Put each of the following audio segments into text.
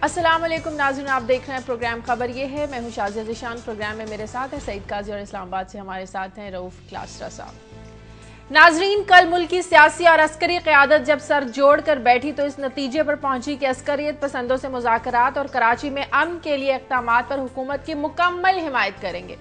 अस्सलाम वालेकुम नाज़रीन, आप देख रहे हैं प्रोग्राम खबर ये है। मैं हूं शाज़िया ज़ीशान। प्रोग्राम में मेरे साथ है सईद काजी और इस्लामाबाद से हमारे साथ हैं रऊफ क्लासरा साहब। नाजरीन, कल मुल्क की सियासी और अस्करी क़यादत जब सर जोड़ कर बैठी तो इस नतीजे पर पहुंची कि अस्करियत पसंदों से मुज़ाकरात और कराची में अमन के लिए इक़दामात पर हुकूमत की मुकम्मल हिमायत करेंगे।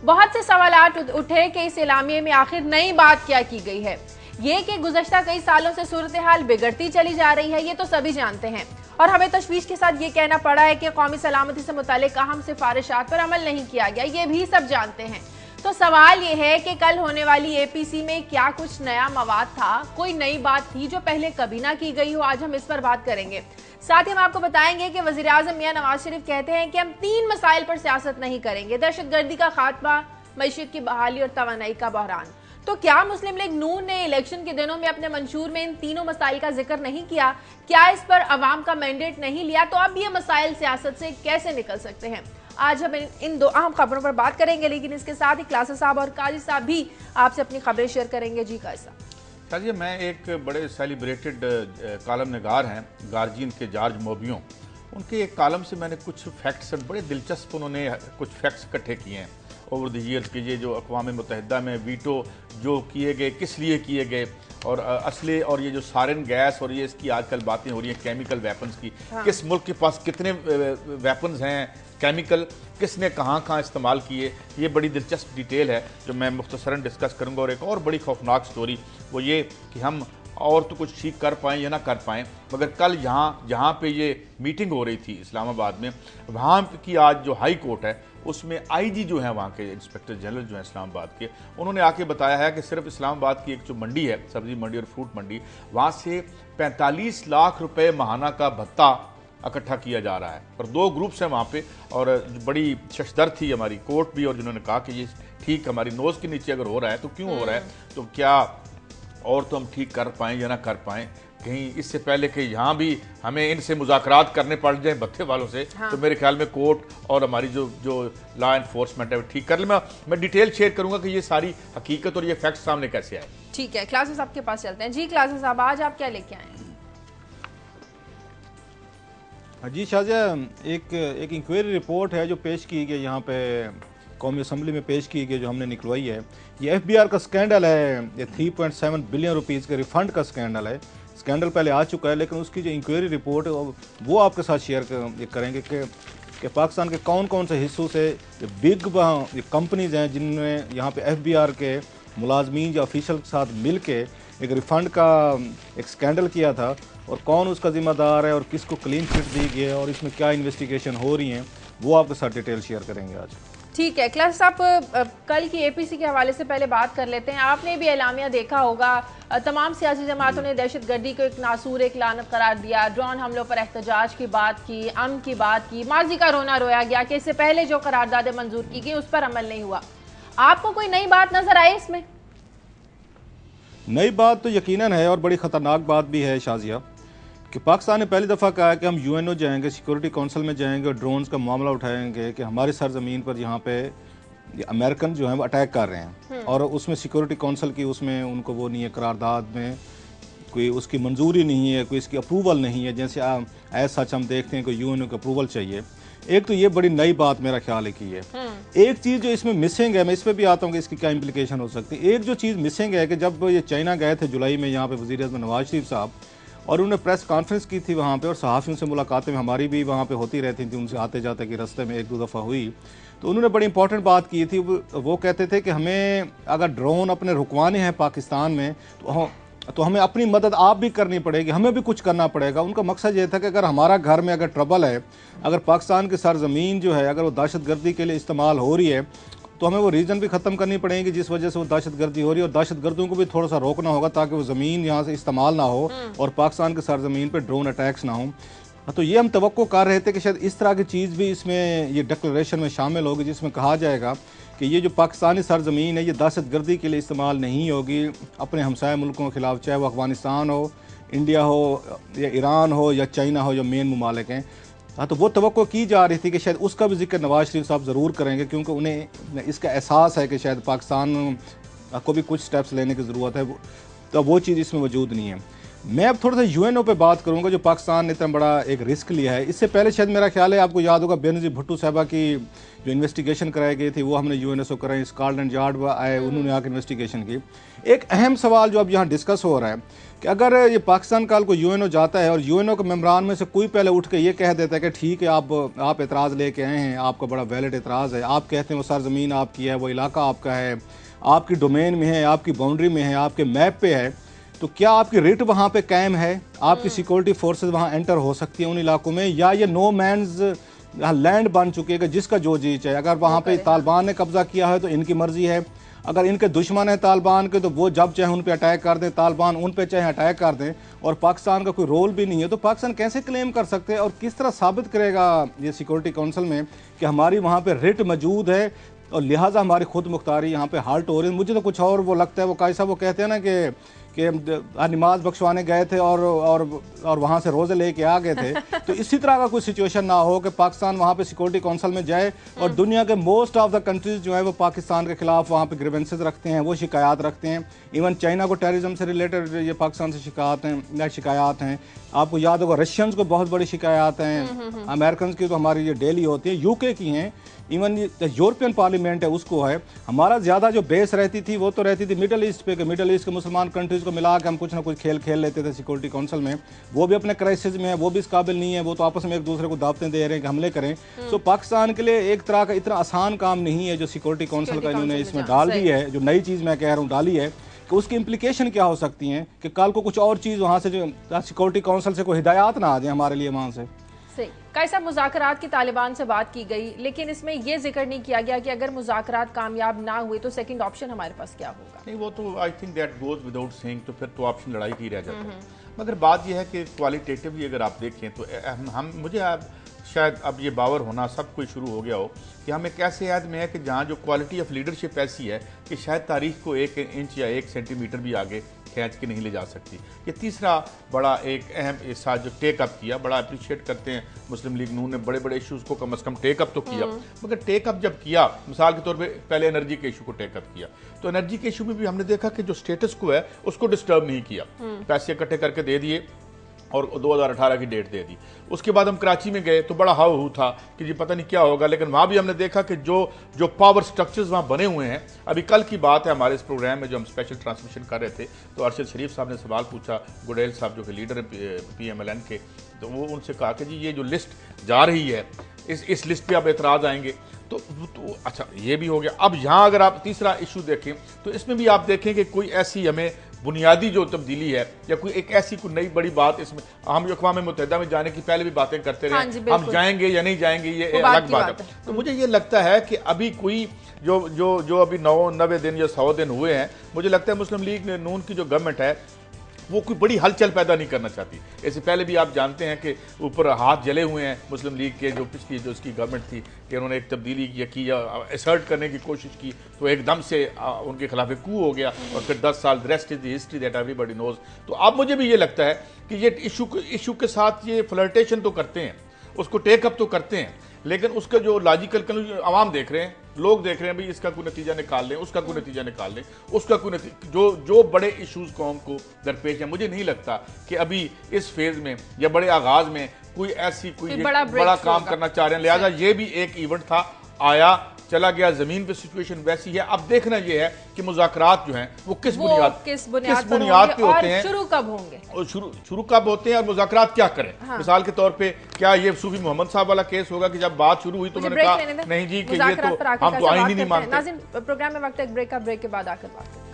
बहुत से सवालात उठे कि इस एलामिये में आखिर नई बात क्या की गई है। ये कि गुज़श्ता कई सालों से सूरत हाल बिगड़ती चली जा रही है, ये तो सभी जानते हैं और हमें तशवीश के साथ ये कहना पड़ा है कि कौमी सलामती से मुतालिक अहम सिफारिशात पर अमल नहीं किया गया, ये भी सब जानते हैं। तो सवाल ये है कि कल होने वाली एपीसी में क्या कुछ नया मवाद था, कोई नई बात थी जो पहले कभी ना की गई हो। आज हम इस पर बात करेंगे। साथ ही हम आपको बताएंगे कि वज़ीर आज़म मियां नवाज शरीफ कहते हैं कि हम 3 मसाइल पर सियासत नहीं करेंगे: दहशतगर्दी का खात्मा, मईशत की बहाली और तवानाई का बहरान। तो क्या मुस्लिम लीग नून ने इलेक्शन के दिनों में अपने मंशूर में इन तीनों मसाइल का जिक्र नहीं किया? क्या इस पर अवाम का मैंडेट नहीं लिया? तो अब ये मसाइल सियासत से कैसे निकल सकते हैं? आज हम इन 2 अहम खबरों पर बात करेंगे, लेकिन इसके साथ ही क्लासा साहब और काजी साहब भी आपसे अपनी खबरें शेयर करेंगे। जी काजी साहब। काजी, मैं एक बड़े सेलिब्रेटेड कॉलम निगार हैं गार्जियन के जॉर्ज मोबियों, उनके एक कॉलम से मैंने कुछ फैक्ट्स, बड़े दिलचस्प उन्होंने कुछ फैक्ट्स इकट्ठे किए हैं ओवर द ईयर्स के। ये जो अक़वाम मुत्तहिदा में वीटो जो किए गए, किस लिए किए गए, और असले और ये जो सारिन गैस और ये इसकी आजकल बातें हो रही हैं केमिकल वेपन्स की, हाँ। किस मुल्क के पास कितने वेपन्स हैं केमिकल, किसने कहाँ कहाँ इस्तेमाल किए, ये बड़ी दिलचस्प डिटेल है जो मैं मुख्तसरन डिस्कस करूँगा। और एक और बड़ी खौफनाक स्टोरी वो ये कि हम और तो कुछ ठीक कर पाएँ या ना कर पाएँ, मगर कल जहाँ पे ये मीटिंग हो रही थी इस्लामाबाद में, वहाँ की आज जो हाई कोर्ट है उसमें आईजी जो है, वहाँ के इंस्पेक्टर जनरल जो है इस्लामाबाद के, उन्होंने आके बताया है कि सिर्फ इस्लामाबाद की एक जो मंडी है, सब्जी मंडी और फ्रूट मंडी, वहाँ से 45 लाख रुपए माहाना का भत्ता इकट्ठा किया जा रहा है। और 2 ग्रुप्स हैं वहाँ पे, और बड़ी शशदर थी हमारी कोर्ट भी, और जिन्होंने कहा कि ये ठीक हमारी नोज़ के नीचे अगर हो रहा है तो क्यों हो रहा है, तो क्या और तो हम ठीक कर पाएँ या ना कर पाएँ, कहीं इससे पहले कि यहाँ भी हमें इनसे मुज़ाकरात करने पड़ जाए भत्ते वालों से, हाँ। तो मेरे ख्याल में कोर्ट और हमारी जो लॉ एनफोर्समेंट है वो ठीक कर ले। मैं डिटेल शेयर करूँगा कि ये सारी हकीकत और ये फैक्ट सामने कैसे आए। ठीक है, क्लासेस आपके पास चलते हैं। जी क्लासेस साहब, आज आप क्या लेके आए हैं? जी शाजिया, एक इंक्वायरी रिपोर्ट है जो पेश की गई यहाँ पे कौमी असम्बली में पेश की गई, जो हमने निकलवाई है। ये एफबीआर का स्कैंडल है, ये 3.7 बिलियन रुपीज़ के रिफंड का स्कैंडल है। स्कैंडल पहले आ चुका है, लेकिन उसकी जो इंक्वायरी रिपोर्ट है वो आपके साथ शेयर करेंगे कि पाकिस्तान के कौन कौन से हिस्सों से बिग कंपनीज हैं जिनने यहाँ पे एफबीआर के मुलाजमीन या ऑफिशियल के साथ मिल के एक रिफ़ंड का एक स्कैंडल किया था, और कौन उसका ज़िम्मेदार है और किसको क्लीन चिट दी गई है और इसमें क्या इन्वेस्टिगेशन हो रही हैं, वो आपके साथ डिटेल शेयर करेंगे आज। ठीक है क्लास साहब, कल की एपीसी के हवाले से पहले बात कर लेते हैं। आपने भी एलामिया देखा होगा, तमाम सियासी जमातों ने दहशतगर्दी को एक नासूर, एक लानत करार दिया, ड्रोन हमलों पर एहतजाज की बात की, अमन की बात की, माजी का रोना रोया गया कि इससे पहले जो करारदादें मंजूर की गई उस पर अमल नहीं हुआ। आपको कोई नई बात नजर आई इसमें? नई बात तो यकीनन है, और बड़ी ख़तरनाक बात भी है शाजिया, कि पाकिस्तान ने पहली दफ़ा कहा कि हम यूएनओ जाएंगे, सिक्योरिटी काउंसिल में जाएंगे और ड्रोन्स का मामला उठाएंगे कि हमारी सरजमीन पर यहाँ पे अमेरिकन जो है वो अटैक कर रहे हैं, और उसमें सिक्योरिटी काउंसिल की उसमें उनको वो नहीं है, करारदाद में कोई उसकी मंजूरी नहीं है, कोई इसकी अप्रूवल नहीं है, जैसे ऐसा सच हम देखते हैं कि यूएनओ की अप्रूवल चाहिए। एक तो ये बड़ी नई बात मेरा ख्याल है कि ये एक चीज़ जो इसमें मिसिंग है, मैं इस पर भी आता हूँ कि इसकी क्या इम्प्लीकेशन हो सकती है। एक जो चीज़ मिसिंग है कि जब ये चाइना गए थे जुलाई में यहाँ पे वज़ीर आज़म नवाज शरीफ साहब, और उन्होंने प्रेस कॉन्फ्रेंस की थी वहाँ पे, और सहाफ़ियों से मुलाकातें हमारी भी वहाँ पे होती रहती थी, उनसे आते जाते कि रास्ते में 1-2 दफ़ा हुई, तो उन्होंने बड़ी इंपॉर्टेंट बात की थी। वो कहते थे कि हमें अगर ड्रोन अपने रुकवाने हैं पाकिस्तान में तो हमें अपनी मदद आप भी करनी पड़ेगी, हमें भी कुछ करना पड़ेगा। उनका मकसद ये था कि अगर हमारा घर में अगर ट्रबल है, अगर पाकिस्तान की सरजमीन जो है अगर वो दहशतगर्दी के लिए इस्तेमाल हो रही है, तो हमें वो रीजन भी ख़त्म करनी पड़ेगी जिस वजह से वो दहशतगर्दी हो रही है, और दहशतगर्दियों को भी थोड़ा सा रोकना होगा ताकि वो ज़मीन यहाँ से इस्तेमाल ना हो और पाकिस्तान की सरजमीन पर ड्रोन अटैक्स ना हो। तो ये हम तवक्को कर रहे थे कि शायद इस तरह की चीज़ भी इसमें ये डिक्लेरेशन में शामिल होगी, जिसमें कहा जाएगा कि ये जो पाकिस्तानी सरजमीन है ये दहशतगर्दी के लिए इस्तेमाल नहीं होगी अपने हमसाया मुल्कों के खिलाफ, चाहे वो अफगानिस्तान हो, इंडिया हो या ईरान हो या चाइना हो, जो मेन ममालिक हैं। हाँ, तो वो तवक्को की जा रही थी कि शायद उसका भी जिक्र नवाज शरीफ साहब ज़रूर करेंगे, क्योंकि उन्हें इसका एहसास है कि शायद पाकिस्तान को भी कुछ स्टेप्स लेने की ज़रूरत है, तो वो चीज़ इसमें मौजूद नहीं है। मैं अब थोड़ा सा यूएनओ पे बात करूंगा, जो पाकिस्तान ने इतना बड़ा एक रिस्क लिया है। इससे पहले शायद मेरा ख्याल है आपको याद होगा बेनज़ीर भुट्टो साहबा की जो इन्वेस्टिगेशन कराई गई थी वो हमने यूएनओ से कराई, स्कॉटलैंड यार्ड आए, उन्होंने आकर इन्वेस्टिगेशन की। एक अहम सवाल जो अब यहाँ डिस्कस हो रहा है कि अगर ये पाकिस्तान कल को यूएनओ जाता है और यूएनओ के मेम्बरान में से कोई पहले उठ के ये कह देता है कि ठीक है आप एतराज़ लेके आए हैं, आपका बड़ा वैलिड एतराज़ है, आप कहते हैं वो सरजमीन आपकी है, वो इलाका आपका है, आपकी डोमेन में है, आपकी बाउंड्री में है, आपके मैप पे है, तो क्या आपकी रिट वहाँ पे कायम है? आपकी सिक्योरिटी फोर्सेस वहाँ एंटर हो सकती हैं उन इलाकों में, या ये नो मैन्स लैंड बन चुके हैं जिसका जो जी चाहे? अगर वहाँ पे तालिबान ने कब्जा किया है तो इनकी मर्जी है, अगर इनके दुश्मन है तालिबान के तो वो जब चाहे उन पे अटैक कर दें, तालिबान उन पे चाहे अटैक कर दें, और पाकिस्तान का कोई रोल भी नहीं है, तो पाकिस्तान कैसे क्लेम कर सकते हैं और किस तरह साबित करेगा ये सिक्योरिटी काउंसिल में कि हमारी वहाँ पे रिट मौजूद है और लिहाजा हमारी खुद मुख्तारी यहाँ पे हाल्ट हो रही है? मुझे तो कुछ और वो लगता है, वो कायसा वो कहते हैं ना कि नमाज बख्शवाने गए थे और वहाँ से रोज़े लेके आ गए थे। तो इसी तरह का कोई सिचुएशन ना हो कि पाकिस्तान वहाँ पे सिक्योरिटी काउंसिल में जाए और दुनिया के मोस्ट ऑफ द कंट्रीज जो है वो पाकिस्तान के खिलाफ वहाँ पे ग्रीवेंसेस रखते हैं, वो शिकायत रखते हैं। इवन चाइना को टेररिज्म से रिलेटेड ये पाकिस्तान से शिकायत हैं। आपको याद होगा रशियंस को बहुत बड़ी शिकायत हैं, अमेरिकन की तो हमारी ये डेली होती है, यूके की हैं, इवन यूरोपियन पार्लियामेंट है उसको है। हमारा ज़्यादा जो बेस रहती थी वो तो रहती थी मिडल ईस्ट पे, कि मिडल ईस्ट के मुसलमान कंट्रीज़ को मिला के हम कुछ ना कुछ खेल लेते थे सिक्योरिटी काउंसिल में। वो भी अपने क्राइसिस में है, वो भी इस काबिल नहीं है, वो तो आपस में एक दूसरे को दावतें दे रहे हैं कि हमले करें। तो पाकिस्तान के लिए एक तरह का इतना आसान काम नहीं है जो सिक्योरिटी काउंसिल का इन्होंने इसमें डाल दी है, जो नई चीज़ मैं कह रहा हूँ डाली है, कि उसकी इम्प्लीकेशन क्या हो सकती हैं कि कल को कुछ और चीज़ वहाँ से जो सिक्योरिटी काउंसिल से कोई हिदायत ना आ जाए हमारे लिए वहाँ से। सही कैसा मुज़ाकरात की तालिबान से बात की गई, लेकिन इसमें यह जिक्र नहीं किया गया कि अगर मुज़ाकरात कामयाब ना हुए तो सेकंड ऑप्शन हमारे पास क्या होगा? नहीं, वो तो I think that goes without saying, तो फिर तो ऑप्शन लड़ाई की रह जाता है। मगर बात यह है कि क्वालिटेटिवली अगर आप देखें तो मुझे शायद अब ये बावर होना सब कुछ शुरू हो गया हो कि हम एक ऐसे याद में है कि जहाँ जो क्वालिटी ऑफ लीडरशिप ऐसी है कि शायद तारीख को 1 इंच या 1 सेंटीमीटर भी आगे खींच के नहीं ले जा सकती। ये तीसरा बड़ा एक अहम हिस्सा जो टेक अप किया, बड़ा अप्रिशिएट करते हैं मुस्लिम लीग नून ने, बड़े बड़े इश्यूज़ को कम अज़ कम टेक अप तो किया। मगर टेक अप जब किया, मिसाल के तौर पे पहले एनर्जी के इशू को टेक अप किया, तो एनर्जी के इशू में भी हमने देखा कि जो स्टेटस को है उसको डिस्टर्ब नहीं किया, पैसे इकट्ठे करके दे दिए और 2018 की डेट दे दी। उसके बाद हम कराची में गए तो बड़ा हाउ हू था कि जी पता नहीं क्या होगा, लेकिन वहाँ भी हमने देखा कि जो पावर स्ट्रक्चर्स वहाँ बने हुए हैं। अभी कल की बात है, हमारे इस प्रोग्राम में जो हम स्पेशल ट्रांसमिशन कर रहे थे तो अरशद शरीफ साहब ने सवाल पूछा, गुडेल साहब जो कि लीडर है PMLN के, तो वो उनसे कहा कि जी ये जो लिस्ट जा रही है इस लिस्ट पे आप एतराज़ आएंगे। तो अच्छा ये भी हो गया। अब यहाँ अगर आप तीसरा इशू देखें तो इसमें भी आप देखें कि कोई ऐसी हमें बुनियादी जो तब्दीली है या कोई एक ऐसी कोई नई बड़ी बात, इसमें हम अक़वाम मुत्तहिदा में जाने की पहले भी बातें करते रहे, हम जाएंगे या नहीं जाएंगे ये अलग बात है। तो मुझे ये लगता है कि अभी कोई जो अभी 90 दिन या 100 दिन हुए हैं, मुझे लगता है मुस्लिम लीग नून की जो गवर्नमेंट है वो कोई बड़ी हलचल पैदा नहीं करना चाहती। इससे पहले भी आप जानते हैं कि ऊपर हाथ जले हुए हैं मुस्लिम लीग के, जो पिछली जो उसकी गवर्नमेंट थी कि उन्होंने एक तब्दीली की या असर्ट करने की कोशिश की तो एकदम से उनके खिलाफ एक कू हो गया और फिर 10 साल rest is the history that everybody knows. तो अब मुझे भी ये लगता है कि ये इशू के साथ ये फ्लर्टेशन तो करते हैं, उसको टेकअप तो करते हैं, लेकिन उसका जो लॉजिकल आवाम देख रहे हैं, लोग देख रहे हैं भाई इसका कोई नतीजा निकाल लें, उसका कोई नतीजा निकाल लें, उसका कोई जो बड़े इश्यूज कौम को दरपेश है। मुझे नहीं लगता कि अभी इस फेज में या बड़े आगाज में कोई ऐसी कोई बड़ा काम करना चाह रहे हैं। लिहाजा ये भी एक इवेंट था, आया चला गया, जमीन पे सिचुएशन वैसी है। अब देखना यह है कि मुज़ाकरात जो हैं वो किस बुनियाद पे होते हैं, शुरू कब होंगे और शुरू कब होते हैं और मुज़ाकरात क्या करें। हाँ। मिसाल के तौर पे क्या ये सूफी मोहम्मद साहब वाला केस होगा कि जब बात शुरू हुई तो उन्होंने कहा नहीं जी कि ये तो हम तो आईन ही नहीं मानते। नाज़रीन, प्रोग्राम में वक्त एक ब्रेक के बाद आकर बात करें।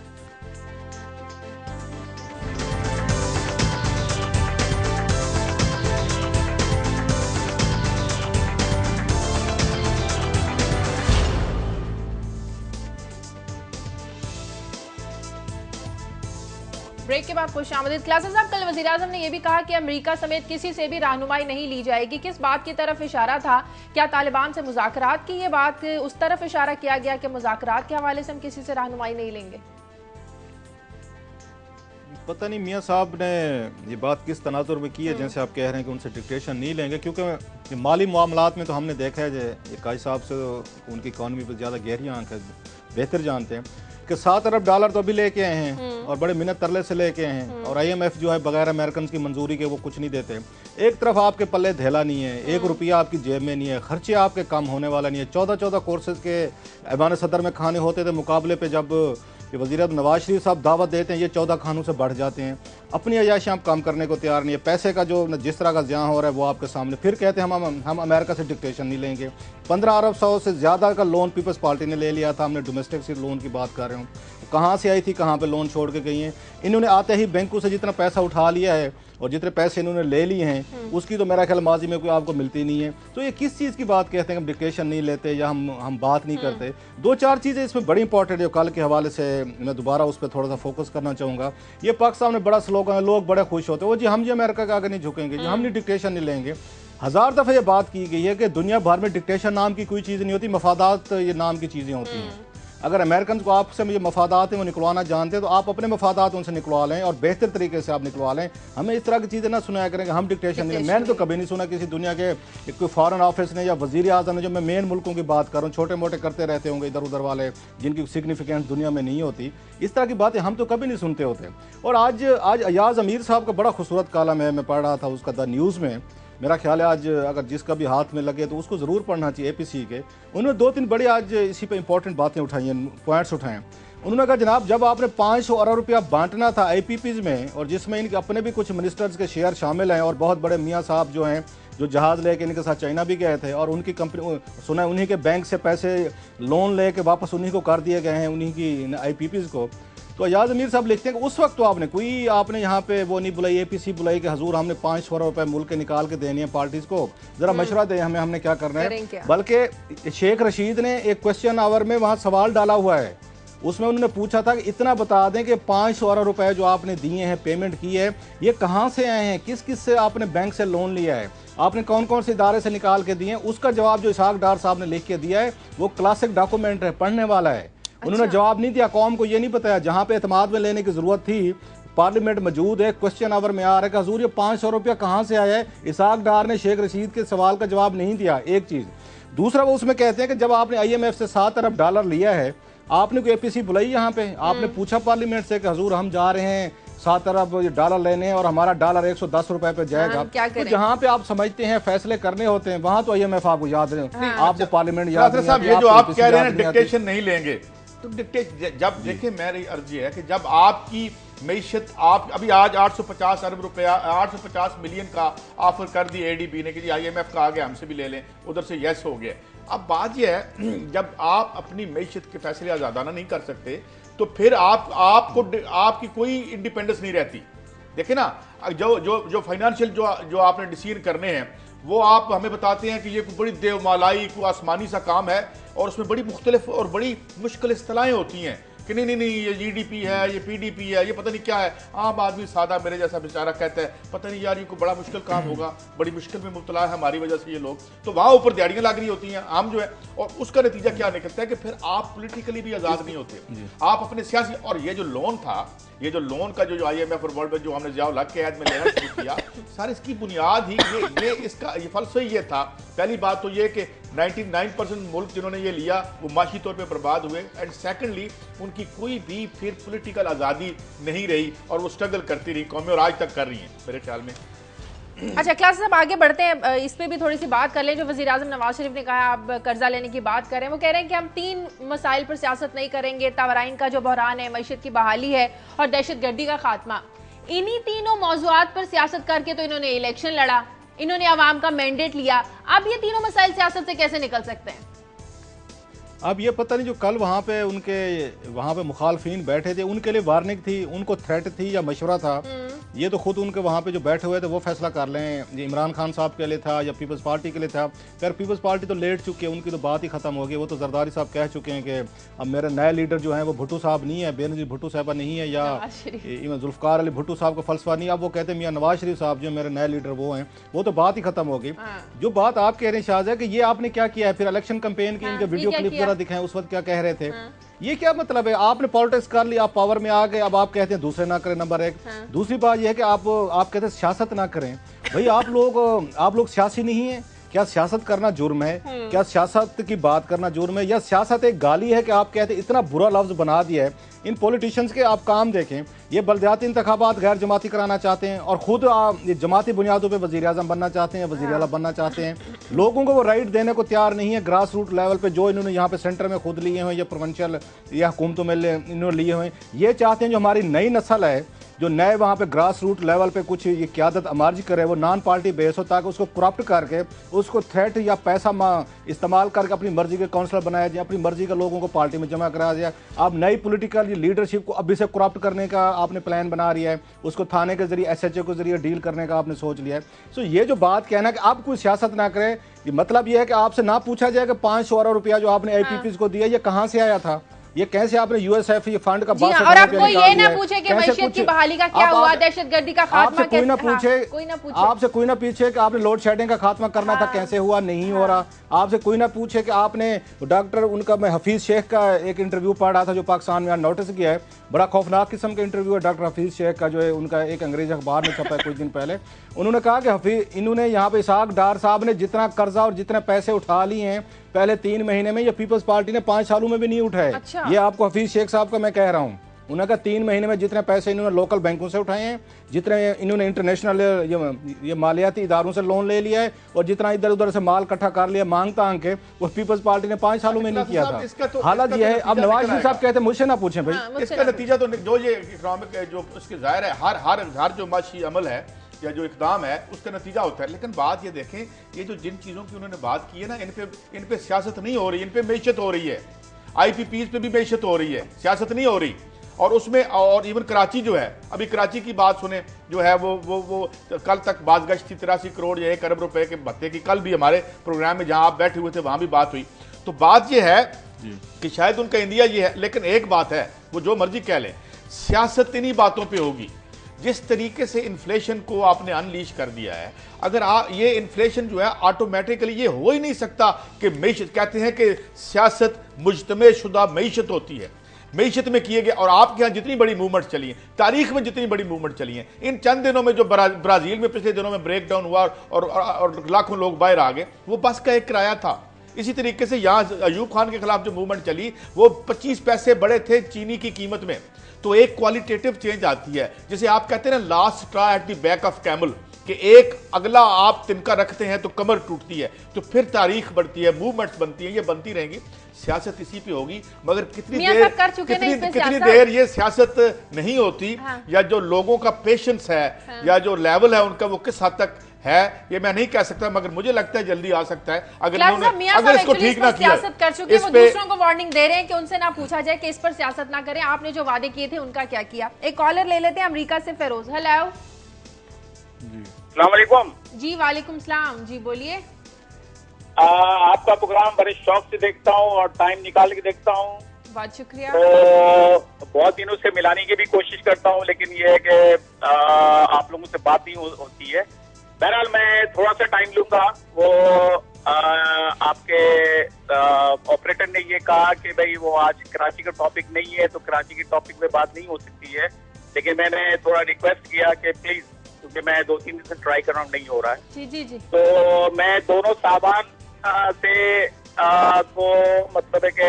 ब्रेक के बाद खुशामदीद। क्लासेस साहब, कल वज़ीर-ए-आज़म ने यह भी कहा कि अमेरिका समेत किसी से भी रहनुमाई नहीं ली जाएगी। किस बात की तरफ इशारा था? क्या तालिबान से मुज़ाकरात की ये बात उस तरफ इशारा किया गया कि मुज़ाकरात के हवाले से हम किसी से रहनुमाई नहीं लेंगे? पता नहीं मियाँ साहब ने ये बात किस तनाजुर में की है, जैसे आप कह रहे हैं कि उनसे डिक्टेशन नहीं लेंगे, क्योंकि माली मामलात में तो हमने देखा है कि काजी साहब से उनकी इकॉनमी पर ज़्यादा गहरी आंख है, बेहतर जानते हैं कि $7 अरब तो अभी लेके आए हैं और बड़े मिन्नत तरले से लेके आए हैं, और IMF जो है बगैर अमेरिकन की मंजूरी के वो कुछ नहीं देते। एक तरफ आपके पल्ले धेला नहीं है, 1 रुपया आपकी जेब में नहीं है, खर्चे आपके कम होने वाला नहीं है। 14 कोर्सेज के ऐवान सदर में खाने होते थे, मुकाबले पे जब ये वज़ीर नवाज शरीफ साहब दावत देते हैं ये 14 खानों से बढ़ जाते हैं। अपनी अयाशी आप काम करने को तैयार नहीं है। पैसे का जो जिस तरह का ज़ियाँ हो रहा है वो आपके सामने। फिर कहते हैं हम अमेरिका से डिक्टेशन नहीं लेंगे। 15 अरब 100 से ज़्यादा का लोन पीपल्स पार्टी ने ले लिया था। हमने डोमेस्टिक से लोन की बात कर रहे हूँ, कहाँ से आई थी, कहाँ पे लोन छोड़ के गई हैं। इन्होंने आते ही बैंकों से जितना पैसा उठा लिया है और जितने पैसे इन्होंने ले लिए हैं उसकी तो मेरा ख्याल माजी में कोई आपको मिलती नहीं है। तो ये किस चीज़ की बात कहते हैं, हम डिक्टेशन नहीं लेते या हम बात नहीं करते। 2-4 चीज़ें इसमें बड़ी इंपॉर्टेंट है, कल के हवाले से मैं दोबारा उस पर थोड़ा सा फोकस करना चाहूँगा। ये पाकिस्तान में बड़ा स्लोगन है, लोग बड़े खुश होते हैं, वो जी हम जी अमेरिका के आगे नहीं झुकेंगे, जी हम नहीं डिक्टेशन नहीं लेंगे। 1000 दफ़े ये बात की गई है कि दुनिया भर में डिक्टेशन नाम की कोई चीज़ नहीं होती, मफादात ये नाम की चीज़ें होती हैं। अगर अमेरिकन को आपसे मुझे मफादात हैं वो निकलवाना जानते हैं तो आप अपने मफादात उनसे निकलवा लें और बेहतर तरीके से आप निकलवा लें। हमें इस तरह की चीज़ें ना सुनाया करेंगे हम डिक्टेशन नहीं। मैंने तो कभी नहीं सुना किसी दुनिया के कोई फॉरेन ऑफिस ने या वज़ीर आज़म ने, जो मैं मेन मुल्कों की बात कर रहा हूँ, छोटे मोटे करते रहते होंगे इधर उधर वाले जिनकी सिग्निफिकेंस दुनिया में नहीं होती, इस तरह की बातें हम तो कभी नहीं सुनते होते। और आज अयाज अमीर साहब का बड़ा खूबसूरत कालम है, मैं पढ़ रहा था उसका द न्यूज़ में। मेरा ख्याल है आज अगर जिसका भी हाथ में लगे तो उसको ज़रूर पढ़ना चाहिए। APC के उन्होंने 2-3 बड़ी आज इसी पे इंपॉर्टेंट बातें उठाई हैं, पॉइंट्स उठाए हैं। उन्होंने कहा जनाब जब आपने 500 अरब रुपया बांटना था IPPs में, और जिसमें इनके अपने भी कुछ मिनिस्टर्स के शेयर शामिल हैं और बहुत बड़े मियाँ साहब जो हैं जो जहाज़ लेके इनके साथ चाइना भी गए थे और उनकी कंपनी सुना है उन्हीं के बैंक से पैसे लोन लेके वापस उन्हीं को कर दिए गए हैं, उन्हीं की IPPs को। तो अयाज अमीर साहब लिखते हैं कि उस वक्त तो आपने यहाँ पे वो नहीं बुलाई, APC बुलाई कि हजूर हमने 500 अरब रुपए मुल्क के निकाल के देने हैं पार्टीज को, जरा मशवरा दें हमें, हमने क्या करना है। बल्कि शेख रशीद ने एक क्वेश्चन आवर में वहाँ सवाल डाला हुआ है, उसमें उन्होंने पूछा था कि इतना बता दें कि 500 अरब रुपए जो आपने दिए हैं, पेमेंट की है, ये कहाँ से आए हैं, किस किस से आपने बैंक से लोन लिया है, आपने कौन कौन से इदारे से निकाल के दिए हैं। उसका जवाब जो इसहाक डार साहब ने लिख के दिया है वो क्लासिक डॉक्यूमेंट है, पढ़ने वाला है। उन्होंने जवाब नहीं दिया, कौम को ये नहीं बताया। जहाँ पे एतमाद में लेने की जरूरत थी पार्लियामेंट मौजूद है, क्वेश्चन आवर में आ रहा है कि हजूर ये 500 रुपया कहाँ से आया है। इसहाक डार ने शेख रशीद के सवाल का जवाब नहीं दिया, एक चीज़। दूसरा वो उसमें कहते हैं कि जब आपने IMF से $7 अरब लिया है, आपने कोई APC बुलाई यहाँ पे, आपने पूछा पार्लियामेंट से कि हजूर हम जा रहे हैं $7 अरब लेने और हमारा $1 110 रुपए पे जाएगा। तो जहाँ पे आप समझते हैं फैसले करने होते हैं वहाँ तो IMF आपको याद नहीं, आपको पार्लियामेंट याद नहीं। ये जो आप कह रहे हैं डिक्टेशन नहीं लेंगे, तो जब देखिए मेरी अर्जी है कि जब आपकी मईशत आप अभी आज 850 अरब रुपया 850 मिलियन का ऑफर कर दी ADB ने कि जी IMF का आ गया, हमसे भी ले लें, उधर से यस हो गया। अब बात यह है जब आप अपनी मईशत के फैसले आजादाना नहीं कर सकते तो फिर आपकी कोई इंडिपेंडेंस नहीं रहती। देखिए ना, जो फाइनेंशियल जो आपने डिसीजन करने हैं वो आप हमें बताते हैं कि ये कोई बड़ी देवमालाई कोई आसमानी सा काम है और उसमें बड़ी मुख्तलिफ और बड़ी मुश्किल इस्तलाहें होती हैं कि नहीं ये GDP है, ये PDP है, ये पता नहीं क्या है। आम आदमी सादा मेरे जैसा बेचारा कहता है पता नहीं यार ये कोई बड़ा मुश्किल काम होगा, बड़ी मुश्किल में मुब्तला है हमारी वजह से ये लोग, तो वहाँ ऊपर दिहाड़ियाँ लग रही होती हैं आम जो है, और उसका नतीजा क्या निकलता है कि फिर आप पोलिटिकली भी आज़ाद नहीं होते, आप अपने सियासी। और ये जो लोन था, ये जो लोन का जो IMF और वर्ल्ड बैंक जो हमने जिया हक के ऐद में लेना शुरू किया, सर इसकी बुनियाद ही ये फलसफा ये था। पहली बात तो ये कि 99% मुल्क जिन्होंने ये लिया वो माशी तौर पे बर्बाद हुए, एंड सेकेंडली उनकी कोई भी फिर पॉलिटिकल आज़ादी नहीं रही और वो स्ट्रगल करती रही कौमें, और आज तक कर रही हैं मेरे ख्याल में। अच्छा क्लास साहब आगे बढ़ते हैं, इस पे भी थोड़ी सी बात कर लें। जो वज़ीर आज़म नवाज शरीफ ने कहा आप कर्जा लेने की बात कर रहे हैं, वो कह रहे हैं कि हम 3 मसाइल पर सियासत नहीं करेंगे, तवराइन का जो बहरान है, मईशत की बहाली है और दहशतगर्दी का खात्मा। इन्हीं तीनों मौज़ूआत पर सियासत करके तो इन्होंने इलेक्शन लड़ा, इन्होंने अवाम का मैंडेट लिया। अब ये तीनों मसाइल सियासत से कैसे निकल सकते हैं? अब ये पता नहीं जो कल वहाँ पे मुखालफिन बैठे थे उनके लिए वार्निंग थी, उनको थ्रेट थी या मशवरा था, ये तो खुद उनके वहाँ पे जो बैठे हुए थे वो फैसला कर लें। ये इमरान खान साहब के लिए था या पीपल्स पार्टी के लिए था। खैर पीपल्स पार्टी तो लेट चुकी है, उनकी तो बात ही खत्म हो गई। वो तो जरदारी साहब कह चुके हैं कि अब मेरे नए लीडर जो हैं वो भुट्टो साहब नहीं है, बेनज़ीर भुट्टो साहबा नहीं है या जुल्फ़िकार अली भुट्टो साहब का फलसफा नहीं। अब वो कहते हैं मियाँ नवाज शरीफ साहब जो मेरे नए लीडर वो हैं, वो तो बात ही खत्म हो गई। जो बात आप कह रहे हैं शाहज़ है कि ये आपने क्या किया है, फिर इलेक्शन कैंपेन की इनके वीडियो क्लिप जरा दिखाएं उस वक्त क्या कह रहे थे। ये क्या मतलब है? आपने पॉलिटिक्स कर ली, आप पावर में आ गए, अब आप कहते हैं दूसरे ना करें, नंबर 1। दूसरी बात यह है कि आप कहते हैं सियासत ना करें। भाई आप लोग सियासी नहीं हैं, क्या सियासत करना जुर्म है? क्या सियासत की बात करना जुर्म है? या सियासत एक गाली है कि आप कहते इतना बुरा लफ्ज बना दिया है? इन पॉलिटिशियंस के आप काम देखें, ये बलदियाती इंतखाबात गैर जमाती कराना चाहते हैं और खुद ये जमाती बुनियादों पे वज़ीर आज़म बनना चाहते हैं, वज़ीर आला बनना चाहते हैं। लोगों को वो राइट देने को तैयार नहीं है। ग्रास रूट लेवल पे जो इन्होंने यहाँ पे सेंटर में खुद लिए हुए या प्रोविंशियल या हुकूमतों में इन्होंने लिए हुए, ये चाहते हैं जो हमारी नई नस्ल है, जो नए वहाँ पे ग्रास रूट लेवल पे कुछ ये क़यादत अमार्ज करे, वो नॉन पार्टी बेस हो, ताकि उसको करप्ट करके उसको थ्रेट या पैसा इस्तेमाल करके अपनी मर्जी के काउंसलर बनाया जाए, अपनी मर्जी के लोगों को पार्टी में जमा कराया जाए। आप नई पॉलिटिकल लीडरशिप को अभी से करप्ट करने का आपने प्लान बना रही है, उसको थाने के जरिए SHO के जरिए डील करने का आपने सोच लिया है। सो ये जो बात कहना कि आप कोई सियासत ना करें, ये मतलब ये है कि आपसे ना पूछा जाए कि 500 अरब रुपया जो आपने IPPs को दिया ये कहाँ से आया था, ये कैसे आपने USF ये फंड का जी हाँ, और आपको ये ना पूछे कि मैशियत की बहाली का क्या हुआ, दहशतगर्दी का खात्मा कोई ना पूछे, आपसे कोई ना पूछे कि आपने लोड शेडिंग का खात्मा करना था, कैसे हुआ, नहीं हो रहा। आपसे कोई ना पूछे कि आपने डॉक्टर उनका, मैं हफीज शेख का एक इंटरव्यू पढ़ रहा था जो पाकिस्तान में नोटिस किया है, बड़ा खौफनाक किस्म का इंटरव्यू है डॉक्टर हफीज शेख का, जो है उनका एक अंग्रेज अखबार में छपा है कुछ दिन पहले। उन्होंने कहा कि इन्होंने यहाँ पे इसहाक डार साहब ने जितना कर्जा और जितने पैसे उठा लिए हैं पहले 3 महीने में, ये पीपल्स पार्टी ने 5 सालों में भी नहीं उठाए। अच्छा। ये आपको हफीज शेख साहब का मैं कह रहा हूँ। उन्होंने कहा 3 महीने में जितने पैसे इन्होंने लोकल बैंकों से उठाए हैं, जितने इन्होंने इंटरनेशनल ये मालियाती इदारों से लोन ले लिया है, और जितना इधर उधर से माल इकट्ठा कर लिया मांग तांग के, वो पीपल्स पार्टी ने 5 सालों में नहीं किया था। हालात ये है। अब नवाज शरीफ साहब कहते हैं मुझसे ना पूछें भाई, इसका नतीजा तो जो ये इकोनॉमिक जो उसके जाहिर है हर जो माशी अमल है या जो इकदाम है उसका नतीजा होता है। लेकिन बात ये देखें, ये जो जिन चीज़ों की उन्होंने बात की है ना, इन पे सियासत नहीं हो रही, इन पे मैशत हो रही है। IPPs पे भी मैशत हो रही है, सियासत नहीं हो रही। और उसमें और इवन कराची जो है, अभी कराची की बात सुने, जो है वो कल तक बाज़गश्त थी 83 करोड़ या 1 अरब रुपए के भत्ते की। कल भी हमारे प्रोग्राम में जहां आप बैठे हुए थे वहां भी बात हुई। तो बात ये है कि शायद उनका इंडिया ये है, लेकिन एक बात है, वो जो मर्जी कह लें, सियासत इन्हीं बातों पर होगी। जिस तरीके से इन्फ्लेशन को आपने अनलीश कर दिया है, अगर ये इन्फ्लेशन जो है ऑटोमेटिकली ये हो ही नहीं सकता कि मईशत, कहते हैं कि सियासत मुजतमे शुदा मईशत होती है, मईशत में किए गए। और आपके यहाँ जितनी बड़ी मूवमेंट चली है, तारीख में जितनी बड़ी मूवमेंट चली है, इन चंद दिनों में जो ब्राजील में पिछले दिनों में ब्रेक डाउन हुआ और लाखों लोग बाहर आ गए, वो बस का एक किराया था। इसी तरीके से यहाँ अयूब खान के खिलाफ जो मूवमेंट चली, वो 25 पैसे बढ़े थे चीनी की कीमत में। तो एक क्वालिटेटिव चेंज आती है, जिसे आप कहते हैं ना last straw at the back of camel, कि एक अगला आप तिनका रखते हैं तो कमर टूटती है, तो फिर तारीख बढ़ती है, मूवमेंट्स बनती है, ये बनती रहेंगी। सियासत इसी पे होगी, मगर कितनी देर ये सियासत नहीं होती, या जो लोगों का पेशेंस है या जो लेवल है उनका, वो किस हद तक है, ये मैं नहीं कह सकता, मगर मुझे लगता है जल्दी आ सकता है अगर इसको ठीक ना किया। सियासत कर चुके, वो दूसरों को वार्निंग दे रहे हैं कि उनसे ना पूछा जाए कि इस पर सियासत ना करें, आपने जो वादे किए थे उनका क्या किया। एक कॉलर ले लेते हैं अमेरिका से, फेरोज। हेलो जी, अस्सलाम वालेकुम। जी वालेकुम सलाम, जी बोलिए। आपका प्रोग्राम बड़े शौक से देखता हूँ और टाइम निकाल के देखता हूँ, बहुत शुक्रिया। तो बहुत दिनों से मिलाने की भी कोशिश करता हूँ, लेकिन ये है कि आप लोगों से बात नहीं होती है। बहरहाल मैं थोड़ा सा टाइम लूंगा। वो आपके ऑपरेटर ने ये कहा कि भाई वो आज कराची का टॉपिक नहीं है, तो कराची के टॉपिक में बात नहीं हो सकती है, लेकिन मैंने थोड़ा रिक्वेस्ट किया कि प्लीज, क्योंकि मैं 2-3 दिन से ट्राई कर रहा हूँ, नहीं हो रहा है। जी जी जी। तो मैं दोनों साहबान से को मतलब है कि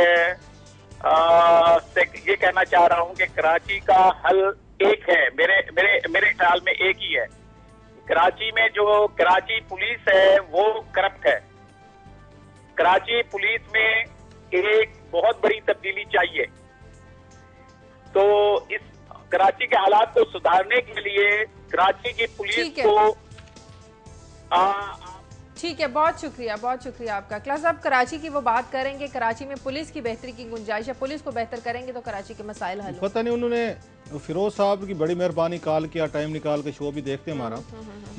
ये कहना चाह रहा हूँ कि कराची का हल एक है, मेरे ख्याल में एक ही है। कराची में जो कराची पुलिस है वो करप्ट है। कराची पुलिस में एक बहुत बड़ी तब्दीली चाहिए। तो इस कराची के हालात को सुधारने के लिए कराची की पुलिस को ठीक है, बहुत शुक्रिया आपका। क्लास आप कराची की वो बात करेंगे, कराची में पुलिस की बेहतरी की गुंजाइश है, पुलिस को बेहतर करेंगे तो कराची के मसाइल हल। पता नहीं, उन्होंने फिरोज साहब की बड़ी मेहरबानी कॉल किया, टाइम निकाल के शो भी देखते हमारा,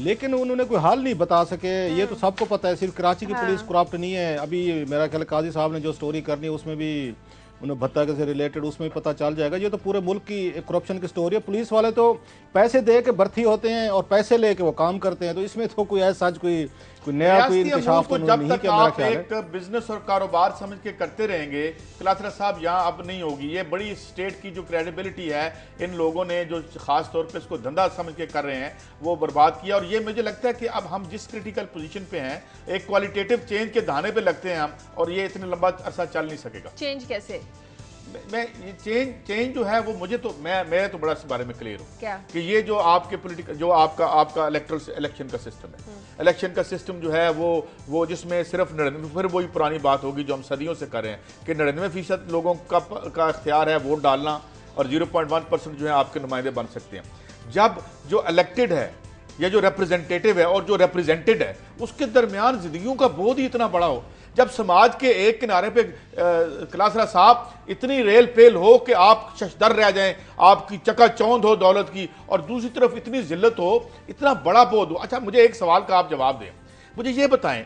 लेकिन उन्होंने कोई हल नहीं बता सके। ये तो सबको पता है, सिर्फ कराची की पुलिस करप्ट नहीं है। अभी मेरा ख्याल काजी साहब ने जो स्टोरी करनी है उसमें भी उन्हें भत्ता से रिलेटेड उसमें भी पता चल जाएगा। ये तो पूरे मुल्क की एक करप्शन की स्टोरी है। पुलिस वाले तो पैसे दे के भर्ती होते हैं और पैसे लेके वो काम करते हैं, तो इसमें तो कोई ऐसा कोई कोई नया कोई रियासती इंकशाफ अमूर तो को जब नहीं तक किया, मेरा आप ख्याल है। एक बिजनेस और कारोबार समझ के करते रहेंगे, कलाथरा साहब यहाँ अब नहीं होगी। ये बड़ी स्टेट की जो क्रेडिबिलिटी है, इन लोगों ने जो खास तौर पे इसको धंधा समझ के कर रहे हैं वो बर्बाद किया। और ये मुझे लगता है कि अब हम जिस क्रिटिकल पोजीशन पे हैं, एक क्वालिटेटिव चेंज के दाने पे लगते हैं हम, और ये इतने लंबा अरसा चल नहीं सकेगा। चेंज कैसे? मैं ये चेंज जो है वो मुझे तो मैं तो बड़ा इस बारे में क्लियर हूँ क्या कि ये जो आपके पॉलिटिकल जो आपका इलेक्शन का सिस्टम है, इलेक्शन का सिस्टम जो है वो जिसमें सिर्फ 99, फिर वही पुरानी बात होगी जो हम सदियों से कर रहे हैं कि 99% लोगों का इख्तियार है वोट डालना, और 0.1% जो है आपके नुमाइंदे बन सकते हैं। जब जो इलेक्टेड है या जो रिप्रेजेंटेटिव है और जो रिप्रेजेंटेड है, उसके दरमियान जिंदगियों का बोझ ही इतना बड़ा हो, जब समाज के एक किनारे पे कलासरा साहब इतनी रेल फेल हो कि आप शशदर रह जाएं, आपकी चकाचौंध हो दौलत की, और दूसरी तरफ इतनी जिल्लत हो, इतना बड़ा बोझ हो। अच्छा, मुझे एक सवाल का आप जवाब दें, मुझे ये बताएं,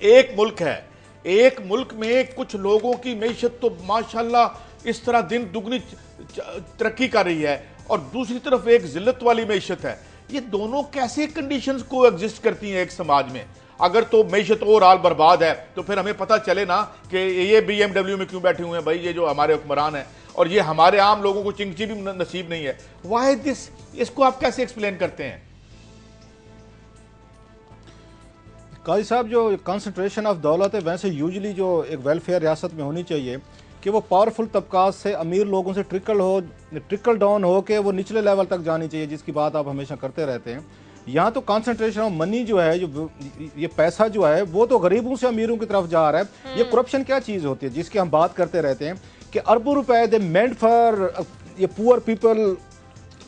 एक मुल्क है, एक मुल्क में कुछ लोगों की मैशत तो माशाल्लाह इस तरह दिन दुगनी तरक्की कर रही है, और दूसरी तरफ एक जिल्लत वाली मैशत है। ये दोनों कैसे कंडीशंस को एग्जिस्ट करती हैं एक समाज में? अगर तो मैशत ओवरऑल बर्बाद है तो फिर हमें पता चले ना कि ये BMW में क्यों बैठे हुए हैं भाई, ये जो हमारे हुक्मरान हैं, और ये हमारे आम लोगों को चिंगची भी नसीब नहीं है। Why this? इसको आप कैसे एक्सप्लेन करते हैं? काजी साहब, जो कंसंट्रेशन ऑफ दौलत है, वैसे यूजली जो एक वेलफेयर रियासत में होनी चाहिए कि वो पावरफुल तबकात से, अमीर लोगों से ट्रिकल डाउन हो के वो निचले लेवल तक जानी चाहिए, जिसकी बात आप हमेशा करते रहते हैं। यहाँ तो कंसंट्रेशन ऑफ मनी जो है, जो ये पैसा जो है वो तो गरीबों से अमीरों की तरफ जा रहा है। ये करप्शन क्या चीज़ होती है जिसकी हम बात करते रहते हैं कि अरबों रुपए दे मेंट फॉर ये पुअर पीपल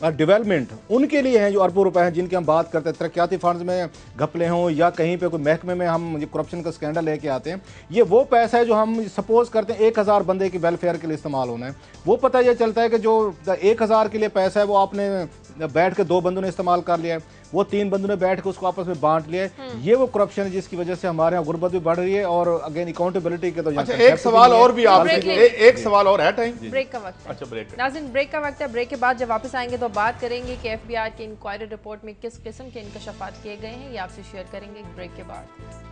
डेवलपमेंट, उनके लिए हैं जो अरबों रुपए हैं जिनकी हम बात करते हैं। तरक्याती फंड्स में घपले हों या कहीं पे कोई महकमे में हम ये करप्शन का स्कैंडल लेके आते हैं, ये वो पैसा है जो हम सपोज करते हैं 1000 बंदे की वेलफेयर के लिए इस्तेमाल होना है। वो पता ये चलता है कि जो 1000 के लिए पैसा है वो आपने बैठ के 2 बंदों ने इस्तेमाल कर लिया है, वो 3 बंदों ने बैठ के उसको आपस में बांट लिया है। ये वो करप्शन है जिसकी वजह से हमारे यहाँ गुर्बत भी बढ़ रही है, और अगेन अकाउंटेबिलिटी के तो अच्छा, एक सवाल और भी आपसे, एक सवाल और है, टाइम ब्रेक का वक्त है। अच्छा, ब्रेक। नाज़रीन, ब्रेक का वक्त है। ब्रेक के बाद जब वापस आएंगे तो बात करेंगे कि FBI की इंक्वायरी रिपोर्ट में किस किस्म के इंकशाफात किए गए हैं, ये आपसे शेयर करेंगे ब्रेक के बाद।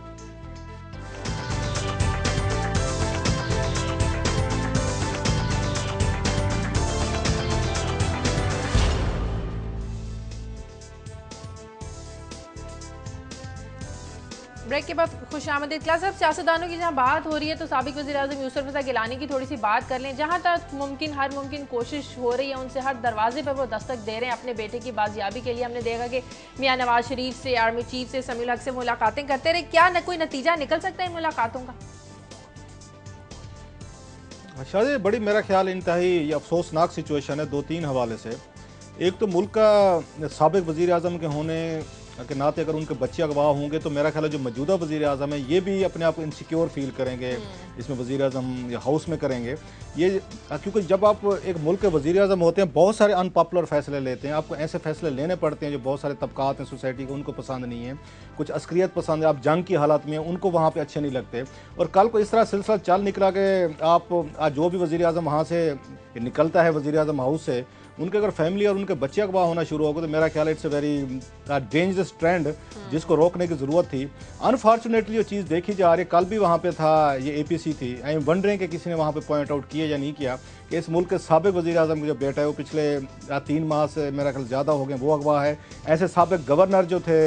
ब्रेक के बाद खुशामदीद। क्लास साहब, सियासतदानों की जहाँ बात हो रही है तो साबिक वज़ीर-ए-आज़म यूसुफ रज़ा गिलानी की थोड़ी सी बात कर लें। जहाँ तक मुमकिन हर मुमकिन कोशिश हो रही है, उनसे हर दरवाजे पर वो दस्तक दे रहे हैं अपने बेटे की बाजियाबी के लिए। हमने देखा कि मियाँ नवाज शरीफ से, आर्मी चीफ से, समीउल हक से मुलाकातें करते रहे। क्या कोई नतीजा निकल सकता है इन मुलाकातों का? अच्छा जी, बड़ी मेरा ख्याल इंतहाई अफसोसनाक सिचुएशन है 2-3 हवाले से। एक तो मुल्क का साबिक वज़ीर आज़म के होने के नाते अगर उनके बच्चे अगवा होंगे तो मेरा ख्याल है जो मौजूदा वज़ीर आज़म है ये भी अपने आप को इनसिक्योर फील करेंगे इसमें वज़ीर आज़म या हाउस में करेंगे ये, क्योंकि जब आप एक मुल्क के वज़ीर आज़म होते हैं बहुत सारे अनपॉपुलर फैसले लेते हैं, आपको ऐसे फैसले लेने पड़ते हैं जो बहुत सारे तबकात हैं सोसाइटी को उनको पसंद नहीं है, कुछ अस्करियत पसंद है, आप जंग की हालत में उनको वहाँ पर अच्छे नहीं लगते। और कल को इस तरह सिलसिला चल निकला कि आप आज जो भी वज़ीर आज़म वहाँ से निकलता है वज़ीर आज़म हाउस से, उनके अगर फैमिली और उनके बच्चे अगवा होना शुरू हो गए तो मेरा ख्याल it's a very dangerous trend जिसको रोकने की ज़रूरत थी। अनफॉर्चुनेटली जो चीज़ देखी जा रही है, कल भी वहाँ पे था, ये APC थी, आई एम वंडरिंग कि किसी ने वहाँ पे पॉइंट आउट किया या नहीं किया कि इस मुल्क के साबिक वज़ीर आज़म का जो बेटा है वो पिछले 3 माह से मेरा ख्याल ज़्यादा हो गए वो अगवा है। ऐसे साबिक गवर्नर जो थे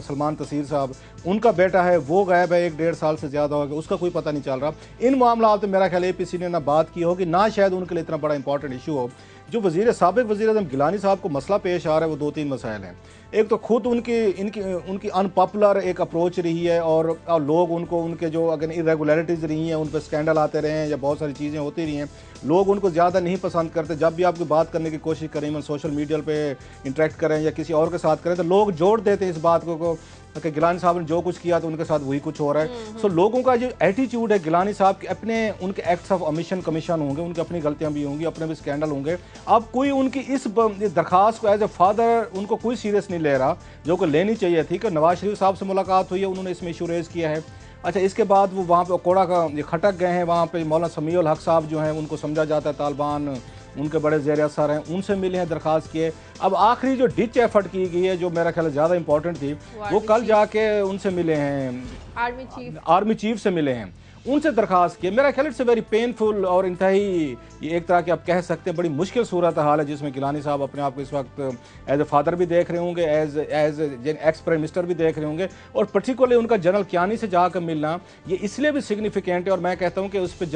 सलमान तसीर साहब, उनका बेटा है वो गायब है 1-1.5 साल से ज़्यादा हो गया, उसका कोई पता नहीं चल रहा। इन मामला तो मेरा ख्याल APC ने ना बात की होगी ना शायद उनके लिए इतना बड़ा इंपॉर्टेंट इशू हो। जो साबिक वज़ीर आज़म गिलानी साहब को मसला पेश आ रहा है वो 2-3 मसाइल हैं। एक तो खुद उनकी अनपॉपुलर एक अप्रोच रही है और लोग उनको उनके जो अगर इरेगुलरिटीज़ रही हैं उन पर स्कैंडल आते रहे हैं या बहुत सारी चीज़ें होती रही हैं, लोग उनको ज़्यादा नहीं पसंद करते। जब भी आपकी बात करने की कोशिश करें, मैं सोशल मीडिया पे इंटरेक्ट करें या किसी और के साथ करें तो लोग जोड़ देते हैं इस बात को कि गिलानी साहब ने जो कुछ किया तो उनके साथ वही कुछ हो रहा है। सो लोगों का जो एटीट्यूड है गिलानी साहब के अपने उनके एक्ट्स ऑफ ओमिशन कमीशन होंगे, उनकी अपनी गलतियां भी होंगी, अपने भी स्कैंडल होंगे। अब कोई उनकी इस दरखास्त को एज ए फादर उनको कोई सीरियस नहीं ले रहा जो कि लेनी चाहिए थी। कि नवाज शरीफ साहब से मुलाकात हुई है, उन्होंने इसमें इशू रेज किया है। अच्छा, इसके बाद वो वहाँ पे कोड़ा का ये खटक गए हैं, वहाँ पे मौलाना समीउल हक साहब जो हैं उनको समझा जाता है तालिबान उनके बड़े ज़ेर असर हैं, उनसे मिले हैं, दरख्वास्त किए। अब आखिरी जो डिच एफर्ट की गई है, जो मेरा ख्याल ज़्यादा इंपॉर्टेंट थी, वो कल जाके उनसे मिले हैं, आर्मी चीफ से मिले हैं, उनसे दरख्वास्त की। मेरा ख्याल इट्स वेरी पेनफुल और इंतहाई, ये एक तरह की आप कह सकते हैं बड़ी मुश्किल सूरत हाल है, जिसमें गिलानी साहब अपने आप को इस वक्त एज ए फादर भी देख रहे होंगे, एज एक्स प्राइम मिनिस्टर भी देख रहे होंगे, और पर्टिकुलरली उनका जनरल कियानी से जाकर मिलना ये इसलिए भी सिग्निफिकेंट है। और मैं कहता हूँ कि उस पर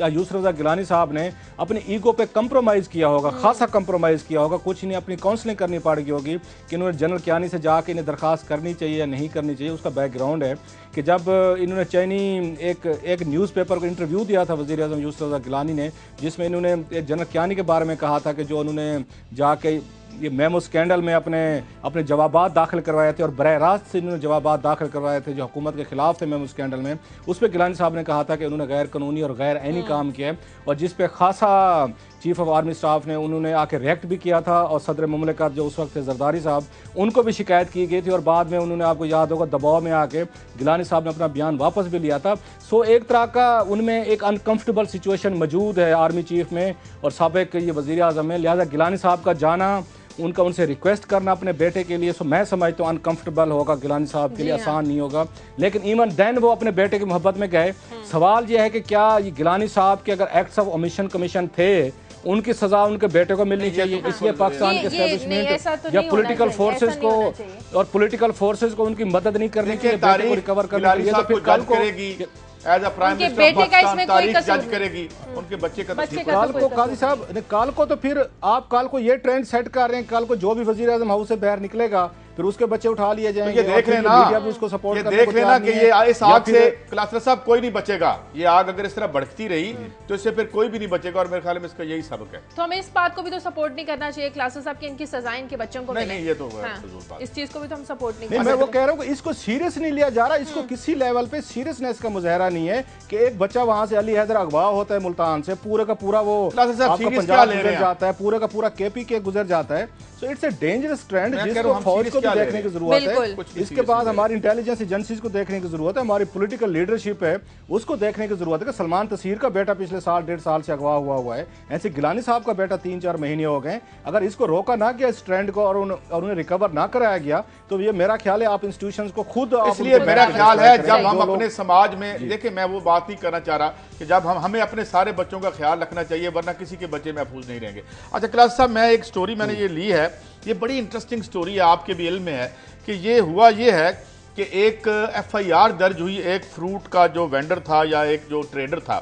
यूसुफ रज़ा गिलानी साहब ने अपनी ईगो पे कंप्रोमाइज़ किया होगा, खासा कंप्रोमाइज़ किया होगा, कुछ नहीं अपनी काउंसलिंग करनी पड़ गई होगी कि इन्होंने जनरल कियानी से जाकर इन्हें दरख्वास्त करनी चाहिए या नहीं करनी चाहिए। उसका बैकग्राउंड है कि जब इन्होंने चैनी एक न्यूज़पेपर को इंटरव्यू दिया था वज़ीर आज़म यूसुफ रज़ा गिलानी ने, जिसमें इन्होंने जनरल कियानी के बारे में कहा था कि जो उन्होंने जाके ये मेमो स्कैंडल में अपने जवाबात दाखिल करवाए थे, और बरह रास्त से इन्होंने जवाबात दाखिल करवाए थे जो हुकूमत के खिलाफ थे मेमो स्कैंडल में, उस पर गिलानी साहब ने कहा था कि उन्होंने गैर कानूनी और गैर आइनी काम किया है, और जिस पे खासा चीफ ऑफ आर्मी स्टाफ ने उन्होंने आके रिएक्ट भी किया था, और सदर मुमलिकत जो उस वक्त थे जरदारी साहब, उनको भी शिकायत की गई थी, और बाद में उन्होंने, आपको याद होगा, दबाव में आके गिलानी साहब ने अपना बयान वापस भी लिया था। सो एक तरह का उनमें एक अनकम्फर्टेबल सिचुएशन मौजूद है आर्मी चीफ में और साबिक ये वज़ीर आज़म में, लिहाजा गिलानी साहब का जाना, उनसे रिक्वेस्ट करना अपने बेटे के लिए, सो मैं समझता हूँ अनकंफर्टेबल होगा गिलानी साहब के लिए, आसान नहीं होगा। लेकिन इवन देन वो अपने बेटे की मोहब्बत में गए। सवाल ये है कि क्या ये गिलानी साहब के अगर एक्ट्स ऑफ ओमिशन कमीशन थे, उनकी सजा उनके बेटे को मिलनी चाहिए, इसलिए पाकिस्तान के एस्टेब्लिशमेंट या पॉलिटिकल फोर्सेस को और पॉलिटिकल फोर्सेस को उनकी मदद नहीं करनी चाहिए बेटे को रिकवर करने के लिए, तो फिर कल को as a prime minister Pakistan तारीख जज करेगी उनके बच्चे का। कल को काजी साहब ने कल को, तो फिर आप कल को ये ट्रेंड सेट कर रहे हैं, कल को जो भी वजीर आज़म हाउस से बाहर निकलेगा फिर उसके बच्चे उठा लिए जाएंगे। तो ये देख लेना, मीडिया भी उसको सपोर्ट ये देख लेना कि ये इस आग से क्लासर साहब कोई नहीं बचेगा। ये आग अगर इस तरह बढ़ती रही तो इससे फिर कोई भी नहीं बचेगा, और मेरे ख्याल में इसका यही सबक है। तो हमें इस बात को भी तो सपोर्ट नहीं करना चाहिए क्लासर साहब की इनकी सजाएं इनके बच्चों को नहीं, ये तो इस चीज को भी तो हम सपोर्ट नहीं। मैं वो कह रहा हूँ कि इसको सीरियस नहीं लिया जा रहा, इसको किसी लेवल पे सीरियसनेस का मुजाहरा नहीं है कि एक बच्चा वहां से अली हैदर अगवा होता है मुल्तान से, पूरा का पूरा वो पंजाब गुजर जाता है, पूरा का पूरा KPK गुजर जाता है। So it's a dangerous trend जिसको फौज को भी देखने की जरूरत है। इसके बाद हमारी इंटेलिजेंस एजेंसीज को देखने की जरूरत है, हमारी पॉलिटिकल लीडरशिप है उसको देखने की जरूरत है कि सलमान तसीर का बेटा पिछले साल 1.5 साल से अगवा हुआ है, ऐसे गिलानी साहब का बेटा 3-4 महीने हो गए। अगर इसको रोका ना गया इस ट्रेंड को और उन्हें रिकवर ना कराया गया तो ये मेरा ख्याल है आप इंस्टीट्यूशंस को खुद, इसलिए मेरा ख्याल है जब हम अपने समाज में देखिए, मैं वो बात नहीं करना चाह रहा कि जब हमें अपने सारे बच्चों का ख्याल रखना चाहिए, वरना किसी के बच्चे महफूज नहीं रहेंगे। अच्छा क्लास साहब, मैं एक स्टोरी मैंने ये ली है, ये बड़ी इंटरेस्टिंग स्टोरी है, आपके भी इल्म में है कि ये हुआ ये है कि एक FIR दर्ज हुई एक फ्रूट का जो वेंडर था या एक जो ट्रेडर था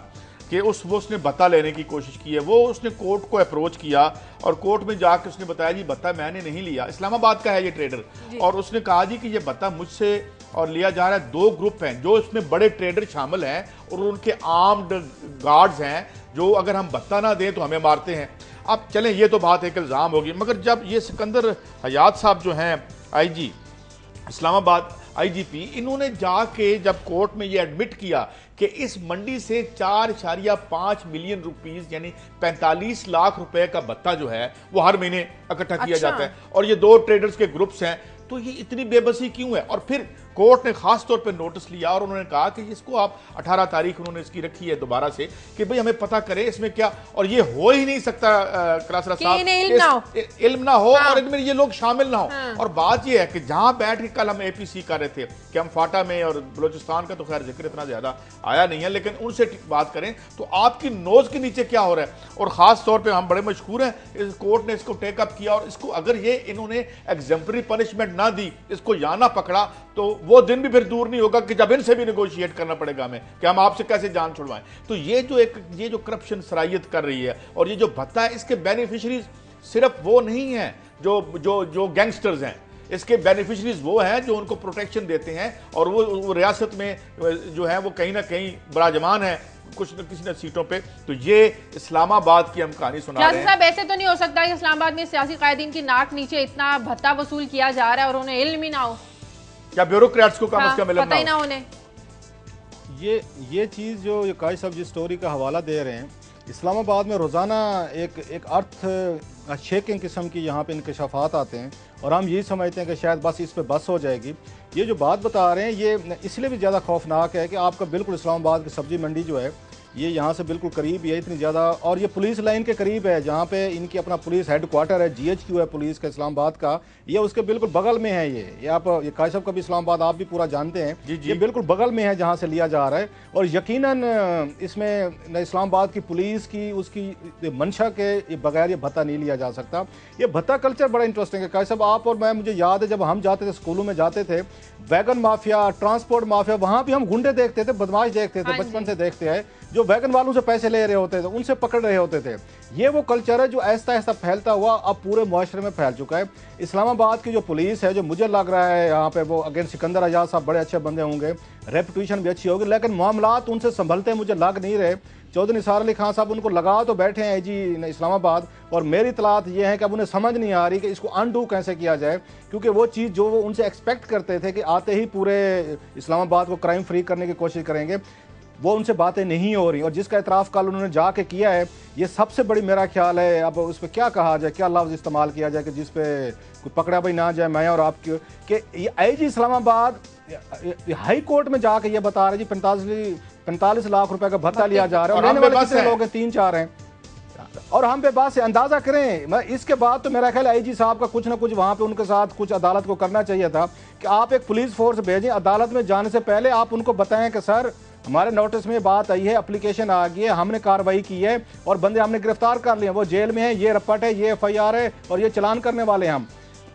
कि उसने बता लेने की कोशिश की है। वो उसने कोर्ट को अप्रोच किया और कोर्ट में जाकर उसने बताया जी बता मैंने नहीं लिया, इस्लामाबाद का है ये ट्रेडर, और उसने कहा जी कि ये बता मुझसे और लिया जा रहा है। 2 ग्रुप हैं जो इसमें बड़े ट्रेडर शामिल हैं और उनके आर्म्ड गार्ड्स हैं जो अगर हम बता ना दें तो हमें मारते हैं। अब चलें ये तो बात एक इल्ज़ाम होगी, मगर जब ये सिकंदर हयात साहब जो हैं IG इस्लामाबाद IGP, इन्होंने जाके जब कोर्ट में ये एडमिट किया कि इस मंडी से 4.5 मिलियन रुपीस यानी 45 लाख रुपए का भत्ता जो है वो हर महीने इकट्ठा किया जाता है, और ये 2 ट्रेडर्स के ग्रुप्स हैं, तो ये इतनी बेबसी क्यों है? और फिर कोर्ट ने खास तौर पे नोटिस लिया और उन्होंने कहा कि इसको आप 18 तारीख उन्होंने इसकी रखी है दोबारा से कि भाई हमें पता करें इसमें क्या, और ये हो ही नहीं सकता क्लासरा साहब इल्म ना हो और इनमें ये लोग शामिल ना हो। और बात ये है कि जहां बैठ के कल हम APC कर रहे थे कि हम फाटा में, और बलोचिस्तान का तो खैर जिक्र इतना ज्यादा आया नहीं है, लेकिन उनसे बात करें तो आपकी नोज के नीचे क्या हो रहा है। और खास तौर पर हम बड़े मशहूर हैं, इस कोर्ट ने इसको टेकअप किया और इसको अगर ये इन्होंने एग्जेम्पलरी पनिशमेंट ना दी, इसको यहाँ ना पकड़ा, तो वो दिन भी फिर दूर नहीं होगा कि जब इनसे भी नेगोशिएट करना पड़ेगा हमें कि हम आपसे कैसे जान छुड़वाएं। तो ये जो करप्शन सरायत कर रही है और ये जो भत्ता है, इसके बेनिफिशरीज सिर्फ वो नहीं है जो गैंगस्टर्स हैं, इसके बेनिफिशरीज वो हैं जो उनको प्रोटेक्शन देते हैं और वो रियासत में जो है वो कहीं ना कहीं बराजमान है कुछ न किसी न सीटों पे। तो ये इस्लामाबाद की हम कहानी सुना रहे हैं। साहब ऐसे तो नहीं हो सकता कि इस्लामाबाद में सियासी कायदीन की नाक नीचे इतना भत्ता वसूल किया जा रहा है और उन्हें इल्म ही ना हो, क्या ब्यूरोक्रेट्स को कम से कम पता ही ना होने। ये चीज़ जो काजी साहब जिस स्टोरी का हवाला दे रहे हैं, इस्लामाबाद में रोज़ाना एक अर्थ शेकिंग किस्म की यहाँ पे इंकशाफात आते हैं और हम यही समझते हैं कि शायद बस इस पे बस हो जाएगी। ये जो बात बता रहे हैं ये इसलिए भी ज़्यादा खौफनाक है कि आपका बिल्कुल इस्लामाबाद की सब्ज़ी मंडी जो है ये यहाँ से बिल्कुल करीब ही है, इतनी ज़्यादा, और ये पुलिस लाइन के करीब है जहाँ पे इनकी अपना पुलिस हेडक्वार्टर है, GHQ है पुलिस का इस्लामाबाद का, ये उसके बिल्कुल बगल में है। ये आप ये कायद साहब का भी इस्लामाबाद आप भी पूरा जानते हैं, ये बिल्कुल बगल में है जहाँ से लिया जा रहा है। और यकीनन इसमें इस्लामाबाद की पुलिस की उसकी मंशा के बगैर ये भत्ता नहीं लिया जा सकता। ये भत्ता कल्चर बड़ा इंटरेस्टिंग है कायद साहब, आप और मैं, मुझे याद है जब हम जाते थे स्कूलों में जाते थे, वैगन माफिया, ट्रांसपोर्ट माफिया, वहाँ भी हम गुंडे देखते थे, बदमाश देखते थे, बचपन से देखते हैं, जो वैगन वालों से पैसे ले रहे होते थे, उनसे पकड़ रहे होते थे। ये वो कल्चर है जो ऐसा ऐसा फैलता हुआ अब पूरे मुआशरे में फैल चुका है। इस्लामाबाद की जो पुलिस है, जो मुझे लग रहा है यहाँ पे वो अगेन सिकंदर आजाद साहब बड़े अच्छे बंदे होंगे, रेपुटेशन भी अच्छी होगी, लेकिन मामलात उनसे संभलते मुझे लग नहीं रहे। चौधरी निसार अली खान साहब उनको लगा तो बैठे हैं जी इस्लामाबाद, और मेरी इतलात ये है कि अब उन्हें समझ नहीं आ रही कि इसको अनडू कैसे किया जाए, क्योंकि वो चीज़ जो वो उनसे एक्सपेक्ट करते थे कि आते ही पूरे इस्लामाबाद को क्राइम फ्री करने की कोशिश करेंगे, वो उनसे बातें नहीं हो रही। और जिसका इतराफ़ कल उन्होंने जाके किया है, ये सबसे बड़ी मेरा ख्याल है। अब उस पर क्या कहा जाए, क्या लफ्ज़ इस्तेमाल किया जाए कि जिस पे कोई पकड़ा भाई ना जाए, मैं और आपकी, कि ये IG इस्लामाबाद हाई कोर्ट में जाके ये बता रहे जी 45 लाख रुपए का भत्ता लिया जा रहा है, और लेने वाले कितने लोग हैं, 3-4 हैं, और हम पे बात से अंदाजा करें। मैं इसके बाद तो मेरा ख्याल IG साहब का कुछ ना कुछ वहाँ पे उनके साथ कुछ अदालत को करना चाहिए था कि आप एक पुलिस फोर्स भेजें, अदालत में जाने से पहले आप उनको बताएं कि सर हमारे नोटिस में बात आई है, एप्लीकेशन आ गई है, हमने कार्रवाई की है और बंदे हमने गिरफ्तार कर लिए, वो जेल में है, ये रपट है, ये FIR है और ये चलान करने वाले हैं हम।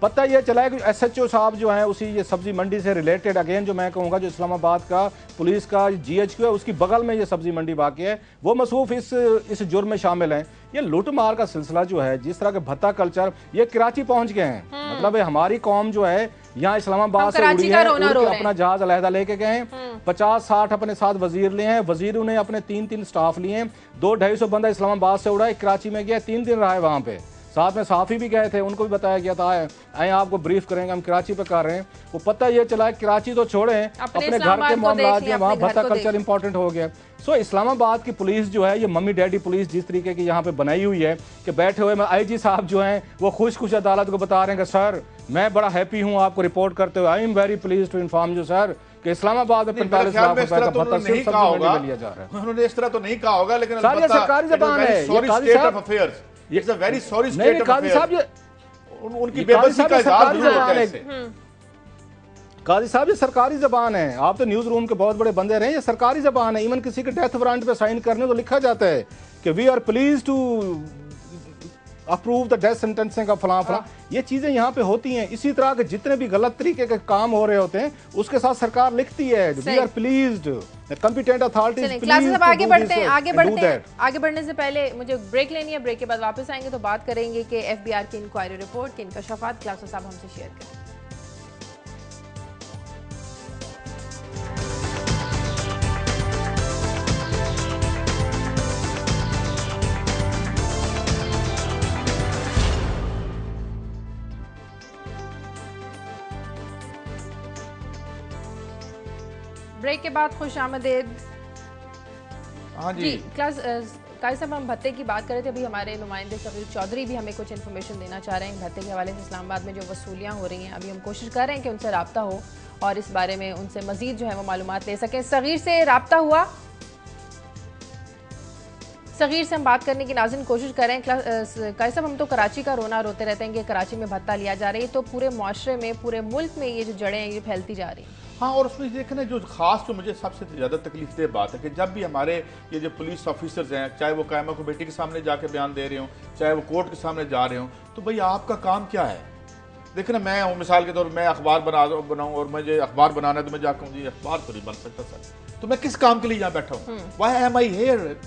पता ये चला है कि SHO साहब जो हैं उसी ये सब्जी मंडी से रिलेटेड, अगेन जो मैं कहूँगा जो इस्लामाबाद का पुलिस का GHQ है उसकी बगल में ये सब्जी मंडी वाक़ है, वो मसूफ इस जुर्म में शामिल हैं। ये लूट मार का सिलसिला जो है, जिस तरह के भत्ता कल्चर, ये कराची पहुंच गए हैं। मतलब हमारी कौम जो है यहाँ इस्लामाबाद से उड़ी है, उड़ के अपना जहाज अलहदा लेके गए हैं, 50-60 अपने साथ वजीर लिए हैं, वजीरों ने अपने 3-3 स्टाफ लिए हैं, 200-250 बंदा इस्लामाबाद से उड़ा है, कराची में गया, 3 दिन रहा है वहाँ पे, साथ में साफ़ी भी गए थे, उनको भी बताया गया था आए आपको ब्रीफ करेंगे, हम कराची पे कर रहे हैं। वो पता ये चला है कराची तो छोड़ें, अपने घर के मामला जो वहाँ भत्ता कल्चर इंपॉर्टेंट हो गया। सो इस्लामाबाद की पुलिस जो है, ये मम्मी डैडी पुलिस जिस तरीके की यहाँ पे बनाई हुई है कि बैठे हुए में IG साहब जो हैं वो खुश अदालत को बता रहे हैं कि सर मैं बड़ा हैप्पी हूँ आपको रिपोर्ट करते हुए, I am very please to inform you sir कि इस्लामाबाद में 45 लाख रुपए का भत्ता सिर्फ सब्जी मंडी में लिया जा रहा है। उन्होंने इस तरह तो नहीं कहा होगा, लेकिन सरकारी ज़बान है, It's a very sorry state of काजी साहब, affairs. उनकी बेबसी का इज़हार जरूर होता है इससे। काजी साहब ये सरकारी ज़बान है, आप तो न्यूज़ रूम के बहुत बड़े बंदे रहे हैं, ये सरकारी ज़बान है। इवन किसी के डेथ वारंट पे साइन करने तो लिखा जाता है कि we are please to approve the death sentencing का फलां फलां, ये चीज़ें यहाँ पे होती हैं। इसी तरह के जितने भी गलत तरीके के काम हो रहे होते हैं उसके साथ सरकार लिखती है we are pleased, competent authorities please. आगे बढ़ते हैं, आगे बढ़ने से पहले मुझे ब्रेक लेनी है, ब्रेक के बाद वापस आएंगे तो बात करेंगे कि FBR की इंक्वायरी रिपोर्ट के इंकशाफात क्लास साहब हमसे शेयर करें। ब्रेक के बाद खुश आमदेद। हाँ जी क्लास काजी साहब, हम भत्ते की बात कर रहे थे, अभी हमारे नुमाइंदे सफीर चौधरी भी हमें कुछ इन्फॉर्मेशन देना चाह रहे हैं भत्ते के हवाले से। इस्लामाबाद में जो वसूलियाँ हो रही हैं, अभी हम कोशिश कर रहे हैं कि उनसे रब्ता हो और इस बारे में उनसे मजीद जो है वो मालूमात ले सकें। सगीर से रब्ता हुआ, सगीर से हम बात करने की नाज़रीन कोशिश कर रहे हैं। काजी साहब, हम तो कराची का रोना रोते रहते हैं कि कराची में भत्ता लिया जा रहा है, तो पूरे मुआशरे में, पूरे मुल्क में ये जो जड़ें हैं ये फैलती जा रही हैं। हाँ, और उसमें देखें ना, जो खास जो मुझे सबसे ज़्यादा तकलीफ दे बात है कि जब भी हमारे ये जो पुलिस ऑफिसर्स हैं, चाहे वो कायमा को बेटी के सामने जाके बयान दे रहे हो, चाहे वो कोर्ट के सामने जा रहे हो, तो भाई आपका काम क्या है? देखिए ना, मैं हूँ मिसाल के तौर पर, मैं अखबार बनाऊँ और मुझे अखबार बनाना है तो मैं जाकर हूँ जी अखबार तो नहीं बन सकता सर, तो मैं किस काम के लिए यहाँ बैठा हूँ? Why am I here,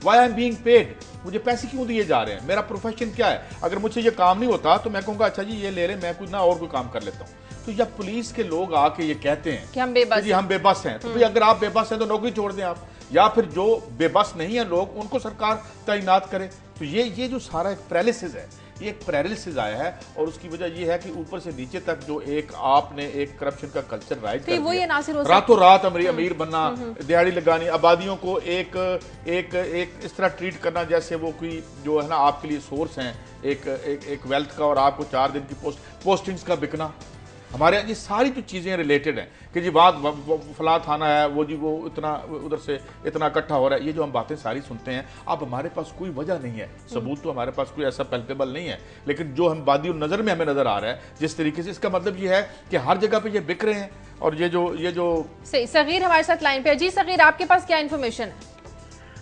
why I am being paid, मुझे पैसे क्यों दिए जा रहे हैं? मेरा प्रोफेशन क्या है? अगर मुझे ये काम नहीं होता तो मैं कहूँगा अच्छा जी ये ले रहे, मैं कुछ ना और कोई काम कर लेता हूँ। तो जब पुलिस के लोग आके ये कहते हैं कि हम बेबस जी हम बेबस हैं, तो भाई अगर आप बेबस हैं तो नौकरी छोड़ दें आप, या फिर जो बेबस नहीं है लोग उनको सरकार तैनात करे। तो ये जो सारा एक पैरालिसिस है, ये एक पैरालिसिस आया है, और उसकी वजह ये है कि ऊपर से नीचे तक जो एक आपने एक करप्शन का कल्चर राइज कर दिया, रातों रात अमीर बनना, दिहाड़ी लगानी, आबादियों को एक इस तरह ट्रीट करना जैसे वो कोई जो है ना आपके लिए सोर्स हैं एक वेल्थ का, और आपको 4 दिन की पोस्टिंग्स का बिकना। हमारे यहाँ ये सारी जो चीज़ें रिलेटेड हैं कि जी बात फला थाना है, वो जी वो इतना उधर से इतना इकट्ठा हो रहा है, ये जो हम बातें सारी सुनते हैं, अब हमारे पास कोई वजह नहीं है, सबूत तो हमारे पास कोई ऐसा पैल्पेबल नहीं है, लेकिन जो हम बादी नज़र में हमें नज़र आ रहा है जिस तरीके से, इसका मतलब ये है कि हर जगह पे ये बिक रहे हैं। और ये जो सही, सगीर हमारे साथ लाइन पे है। जी सगीर, आपके पास क्या इन्फॉर्मेशन है?